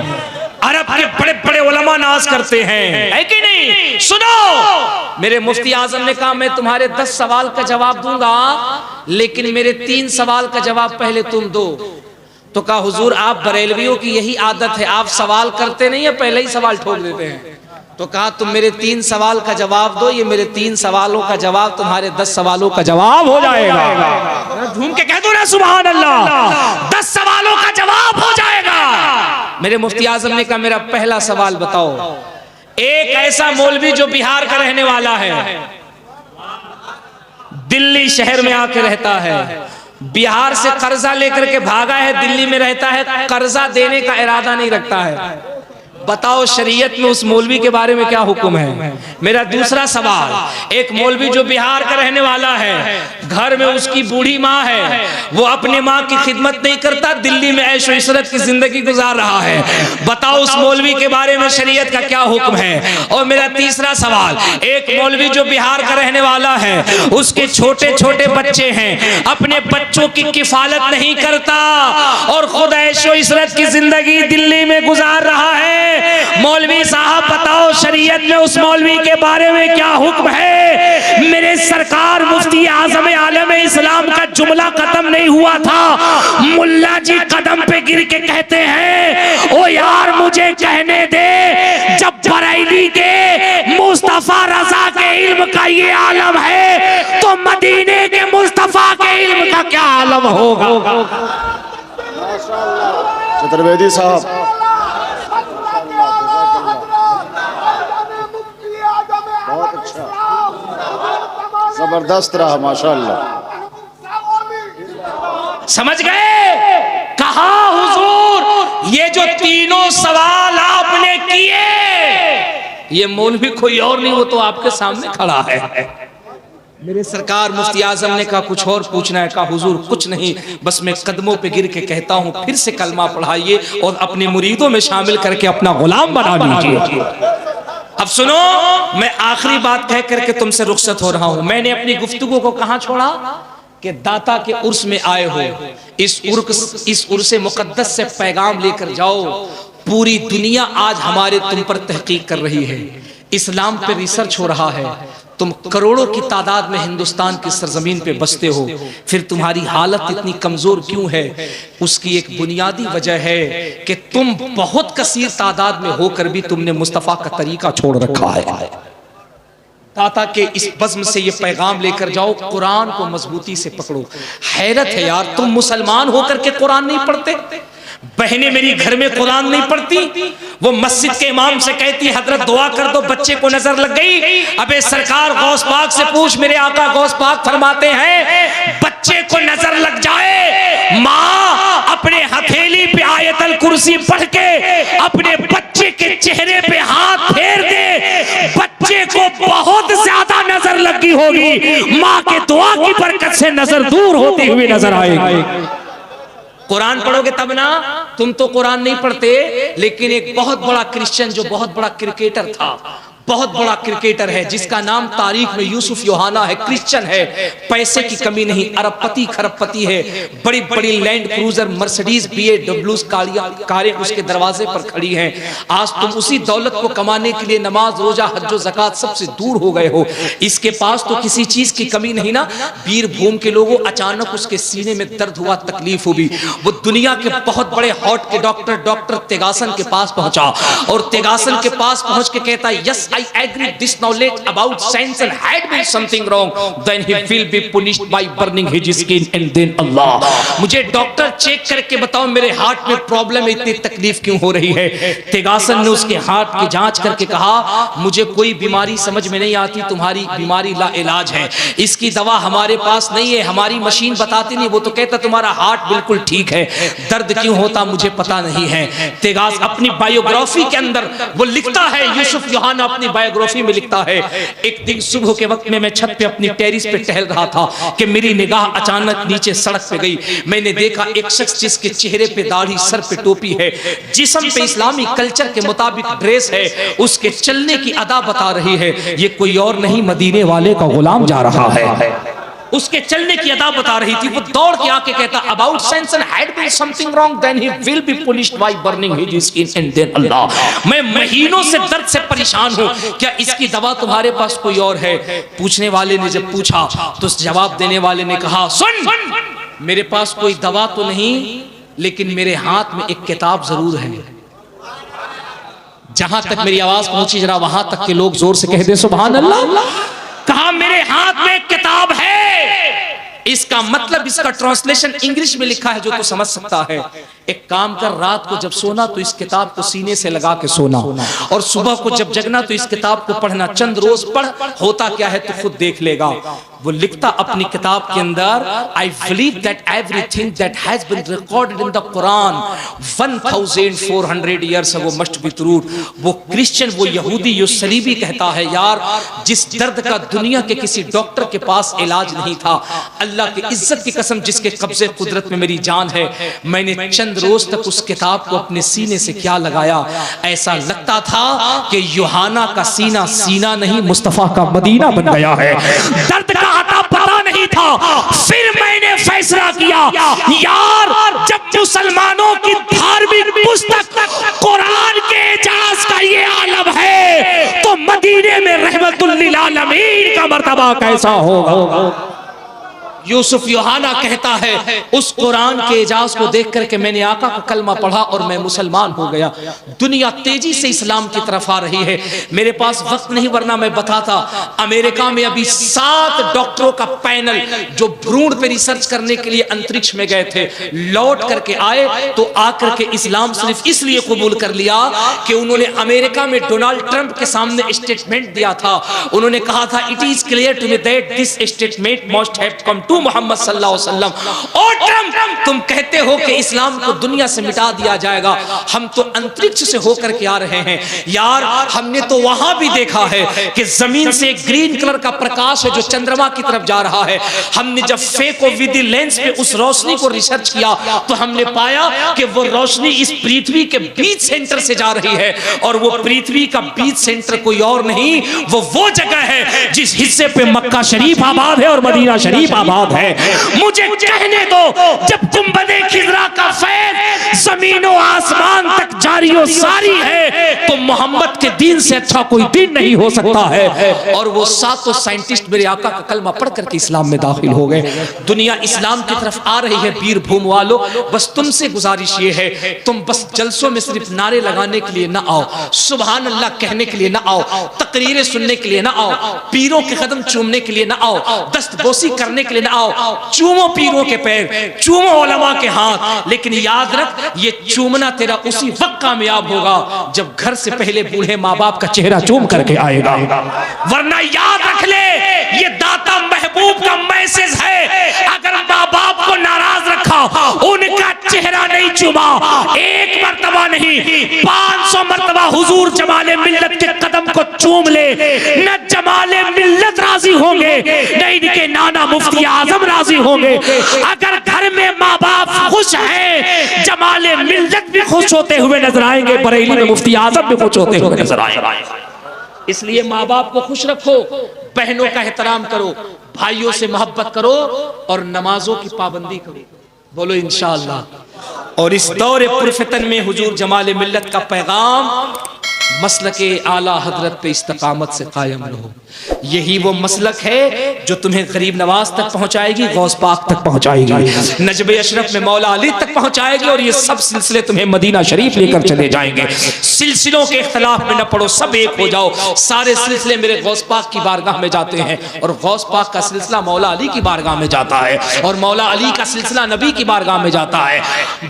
अरब के बड़े बड़े उलमा नाज करते हैं, है कि नहीं? सुनो, मेरे मुफ्ती आजम ने कहा मैं तुम्हारे 10 सवाल का जवाब दूंगा लेकिन मेरे 3 सवाल का जवाब पहले तुम दो। तो कहा हुजूर आप बरेलवियों की यही आदत है, आप सवाल करते नहीं है, पहले ही सवाल ठोक देते हैं। तो कहा तुम मेरे 3 सवाल का जवाब दो, ये मेरे 3 सवालों का जवाब तुम्हारे 10 सवालों का जवाब हो जाएगा। झूम के कह दो ना सुभान अल्लाह, 10 सवालों का जवाब हो जाएगा। मेरे मुफ्ती आजम ने कहा मेरा पहला सवाल बताओ, एक ऐसा मौलवी जो बिहार का रहने वाला है, दिल्ली शहर में आके रहता है, बिहार से कर्जा लेकर के भागा है, दिल्ली में रहता है, कर्जा देने का इरादा नहीं रखता है, बताओ शरीयत में उस मौलवी के बारे में क्या हुक्म है? मेरा दूसरा सवाल, एक मौलवी जो बिहार का रहने वाला है, घर में उसकी बूढ़ी माँ है, वो अपने माँ की खिदमत नहीं करता, दिल्ली में ऐशो इशरत की जिंदगी गुजार रहा है, बताओ उस मौलवी के बारे में शरीयत का क्या हुक्म है? और मेरा तीसरा सवाल, एक मौलवी जो बिहार का रहने वाला है, उसके छोटे छोटे बच्चे हैं, अपने बच्चों की किफालत नहीं करता और खुद ऐशो इशरत की जिंदगी दिल्ली में गुजार रहा है, मौलवी साहब बताओ शरीयत में उस मौलवी के बारे में क्या हुक्म है? मेरे सरकार मुफ्ती आजम आलम इस्लाम का जुमला खत्म नहीं हुआ था, मुल्ला जी कदम पे गिर के कहते हैं ओ यार मुझे कहने दे, जब बरेली के मुस्तफा रजा के इल्म का ये आलम है तो मदीने के मुस्तफा के इल्म का क्या आलम होगा? चतुर्वेदी साहब बहुत अच्छा, जबरदस्त रहा माशाअल्लाह। समझ गए? कहा हुजूर ये जो तीनों सवाल आपने किए, ये मौलवी कोई और नहीं, वो तो आपके सामने खड़ा है। मेरे सरकार मुफ्ती आजम ने कहा कुछ और पूछना है? कहा हुजूर कुछ नहीं, बस मैं कदमों पे गिर के कहता हूँ फिर से कलमा पढ़ाइए और अपने मुरीदों में शामिल करके अपना गुलाम बना दीजिए। अब सुनो, मैं आखिरी बात कह करके तुमसे रुखसत हो रहा हूं। मैंने अपनी गुफ्तगू को कहां छोड़ा कि दाता के उर्स में आए हो, इस उर्स मुकद्दस से पैगाम लेकर जाओ। पूरी दुनिया आज हमारे तुम पर तहकीक कर रही है, इस्लाम पे रिसर्च हो रहा है, तुम करोड़ों की तादाद में हिंदुस्तान की सरजमीन पे बसते हो, फिर तुम्हारी हालत इतनी कमजोर क्यों है? उसकी एक बुनियादी वजह है कि तुम बहुत कसीर तादाद में होकर भी तुमने मुस्तफा का तरीका छोड़ रखा है। दाता के इस बज़्म से ये पैगाम लेकर जाओ, कुरान को मजबूती से पकड़ो। हैरत है यार, तुम मुसलमान होकर के कुरान नहीं पढ़ते, बहनें मेरी घर में कुरान नहीं पढ़ती, वो मस्जिद के इमाम से कहती हजरत दुआ कर दो, बच्चे को नजर लग गई। अबे सरकार गौस पाक से पूछ, मेरे आका गौस पाक फरमाते हैं बच्चे को नजर लग जाए माँ अपने हथेली पे आयतल कुर्सी पढ़ के अपने बच्चे के चेहरे पे हाथ फेर दे, बच्चे को बहुत ज्यादा नजर लगी होगी, माँ के दुआ की बरकत से नजर दूर होती हुई नजर आएगी। कुरान पढ़ोगे तब ना। तुम तो कुरान नहीं पढ़ते, लेकिन एक बहुत बड़ा क्रिश्चियन जो बहुत बड़ा क्रिकेटर था, बहुत बड़ा क्रिकेटर है, जिसका नाम तारीख में यूसुफ योहाना है, क्रिश्चियन है, पैसे की कमी नहीं, अरबपति खरबपति है, बड़ी बड़ी लैंड क्रूजर मर्सिडीज BMW कारें उसके दरवाजे पर खड़ी हैं। आज तुम उसी दौलत को कमाने के लिए नमाज रोजा हज ज़कात सबसे दूर हो गए हो। इसके पास तो किसी चीज की कमी नहीं ना। बीरभूम के लोगों अचानक उसके सीने में दर्द हुआ, तकलीफ हुई, वो दुनिया के बहुत बड़े हार्ट के डॉक्टर तेगासन के पास पहुंचा और तेगासन के पास पहुंच के कहता है, yes I agree this knowledge about science and had been something wrong, then he will be punished by burning his skin and then Allah। मुझे डॉक्टर चेक करके बताओ मेरे हार्ट में प्रॉब्लम है, इतनी तकलीफ क्यों हो रही है। तेगासन ने उसके हार्ट की जांच करके कहा, मुझे कोई बीमारी समझ में नहीं आती, तुम्हारी बीमारी ला इलाज है, इसकी दवा हमारे पास नहीं है, हमारी मशीन बताती नहीं। वो तो कहता तुम्हारा हार्ट बिल्कुल ठीक है, दर्द क्यों होता मुझे पता नहीं है। तेगास अपनी बायोग्राफी के अंदर वो लिखता है, यूसुफ योहाना अपनी बायोग्राफी में लिखता है, एक दिन सुबह के वक्त में मैं छत पे अपनी टेरिस पे टहल रहा था कि मेरी निगाह अचानक नीचे सड़क पे गई। मैंने देखा एक शख्स जिसके चेहरे पे दाढ़ी, सर पे टोपी है, जिस्म पे इस्लामी कल्चर के मुताबिक ड्रेस है, उसके चलने की अदा बता रही है ये कोई और नहीं मदीने वाले का गुलाम जा रहा है। उसके चलने की अदा बता रही थी। वो दौड़ के आके कहता, about sense and had been something wrong then he will be punished by burning his skin and then अल्लाह। मैं महीनों से दर्द से परेशान हूं, क्या इसकी दवा तुम्हारे पास कोई और है? पूछने वाले ने जब पूछा तो जवाब देने वाले ने कहा, सुन मेरे पास कोई दवा तो नहीं, लेकिन मेरे हाथ में एक किताब जरूर है। जहां तक मेरी आवाज पहुंची जरा वहां तक के लोग जोर से कह दे सुभान अल्लाह। कहा मेरे हाथ में एक किताब है। इसका मतलब, इसका ट्रांसलेशन इंग्लिश में लिखा है जो तो समझ सकता है। एक काम कर, रात को जब सोना तो इस किताब को सीने से लगा के सोना, और सुबह को जब जगना तो इस किताब को पढ़ना। चंद रोज पढ़, होता क्या है तो खुद देख लेगा। वो लिखता अपनी किताब के अंदर, I believe that everything that has been recorded in the Quran 1400 years ago must be true. वो क्रिश्चियन, वो यहूदी, यो सलीबी कहता है, यार जिस दर्द का दुनिया के किसी डॉक्टर के पास इलाज नहीं था, अल्लाह की इज्जत की कसम जिसके कब्जे कुदरत में मेरी जान है, मैंने चंद रोज तक उस किताब को अपने सीने से क्या लगाया, ऐसा लगता था कि योहाना का सीना सीना नहीं मुस्तफा का मदीना बन गया है। दर्द का आता पता नहीं था। फिर मैंने फैसला किया, यार जब मुसलमानों की धार्मिक पुस्तक कुरान के एजाज का ये आलम है, तो मदीने में रहमतुल लिल आलमीन का मर्तबा कैसा होगा। यूसुफ योहाना कहता है, उस कुरान के एजाज को देख करके मैंने आका का कलमा पढ़ा और मैं मुसलमान हो गया। दुनिया तेजी से इस्लाम की तरफ आ रही है। मेरे पास वक्त नहीं, वरना मैं बताता। अमेरिका में अभी 7 डॉक्टरों का पैनल जो भ्रूण पे रिसर्च करने के लिए अंतरिक्ष में गए थे, लौट करके आए तो आकर के इस्लाम सिर्फ इसलिए कबूल कर लिया कि उन्होंने अमेरिका में डोनाल्ड ट्रंप के सामने स्टेटमेंट दिया था। उन्होंने कहा था, it is clear to me that this statement must have come to Mohammad सल्लल्लाहु अलैहि वसल्लम। और ट्रंप, तुम कहते हो कि इस्लाम को दुनिया से मिटा दिया जाएगा, हम तो अंतरिक्ष से होकर के आ रहे हैं। यार हमने तो वहां भी देखा है कि जमीन से ग्रीन कलर का प्रकाश है जो चंद्रमा की तरफ जा रहा है। हमने जब फेको विद लेंस पे उस रोशनी को रिसर्च किया तो हमने पाया कि वो रोशनी इस पृथ्वी के बीच सेंटर से जा रही है, और वो पृथ्वी का बीच सेंटर कोई और नहीं, वो जगह है जिस हिस्से पे मक्का शरीफ आबाद है और मदीना शरीफ आबाद है। मुझे कहने दो, जब गुंबदे खिजरा का फैज़ ज़मीनों आसमान तक जारी और सारी है, तो मोहम्मद के दीन से अच्छा कोई दीन नहीं हो सकता है। और वो 7 साइंटिस्ट मेरे आका का कलमा पढ़ करके इस्लाम में दाखिल हो गए। दुनिया इस्लाम की तरफ आ रही है। बीरभूम वालों, बस तुमसे गुजारिश ये है, तुम बस जलसों में सिर्फ नारे लगाने के लिए ना आओ, सुभान अल्लाह कहने के लिए ना आओ, तकरीरें सुनने के लिए ना आओ, पीरों के कदम चूमने के लिए ना आओ, दस्तबोसी करने के लिए ना आओ। चूमो पीरों के पैर, चूमो उलमा के हाथ, लेकिन याद रख, ये चूमना तेरा उसी वक्त कामयाब होगा जब घर से पहले बूढ़े माँ बाप का चेहरा चूम करके आएगा। वरना याद रख ले, ये दाता महबूब का मैसेज है। अगर माँ बाप को नाराज रखा, उनका चेहरा नहीं चूमा। एक मर्तबा नहीं 500 मर्तबा हुजूर जमाले मिल्लत के कदम को चूम ले, न जमाले मिल्लत राजी होंगे, न इनके नाना मुफ्ती आजम राजी होंगे। अगर घर में माँ बाप खुश हैं, जमाले मिल्लत भी खुश होते हुए नजर आएंगे, बरेली में मुफ्ती आजम भी खुश होते हुए नजर आएंगे। इसलिए माँ बाप को खुश रखो, बहनों का एहतराम करो, भाइयों से मोहब्बत करो और नमाजों की पाबंदी करो। बोलो इंशाअल्लाह। और इस दौरे पुरफितन में हुजूर जमाले मिल्लत का पैगाम मसलके आला हजरत पे इस्तकामत से कायम रहो। यही वो मसलक है जो तुम्हें गरीब नवाज तक पहुंचाएगी, गौस पाक तक पहुंचाएगी, नजबे अशरफ में मौला अली तक पहुंचाएगी, और ये सब सिलसिले तुम्हें मदीना शरीफ लेकर चले जाएंगे। सिलसिलों के इख्तलाफ में न पड़ो, सब एक हो जाओ। सारे सिलसिले मेरे गौस पाक की बारगाह में जाते हैं, और गौस पाक का सिलसिला मौला अली की बारगाह में जाता है, और मौला अली का सिलसिला नबी की बारगाह में जाता है।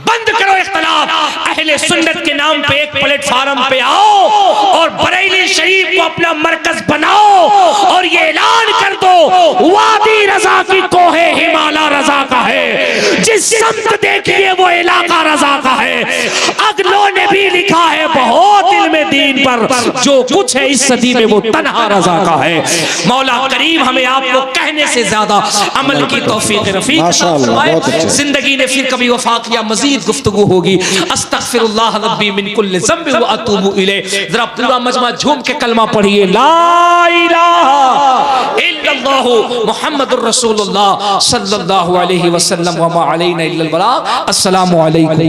बंद करो इख्तलाफ, अहले सुन्नत के नाम पे एक प्लेटफार्म पे आओ और बरेली शरीफ को अपना मरकज बनाओ, और ये ऐलान कर दो वादी रजा की कोहे हिमालय रजा का है, जिस समत देखिए वो इलाका रजा का है। अगलों ने भी लिखा है बहुत इल्मे दीन पर, जो कुछ है इस सदी में वो तन्हा रजा का है। मौला करीम हमें आपको कहने से ज्यादा अमल की तौफीक रफीक फरमाए। जिंदगी ने फिर कभी वफा किया, मजीद गुफ्तगू होगी। अस्तगफिरुल्लाह रब्बी मिन कुल्लि ज़ंब व अतूबु इलैह। जरा पूरा मजमा झूम के कलमा पढ़िए, ला इलाहा इल्लल्लाह मुहम्मदुर रसूलुल्लाह सल्लल्लाहु अलैहि वसल्लम व मा अलैना इल्लल बलाग। अस्सलामु अलैकुम।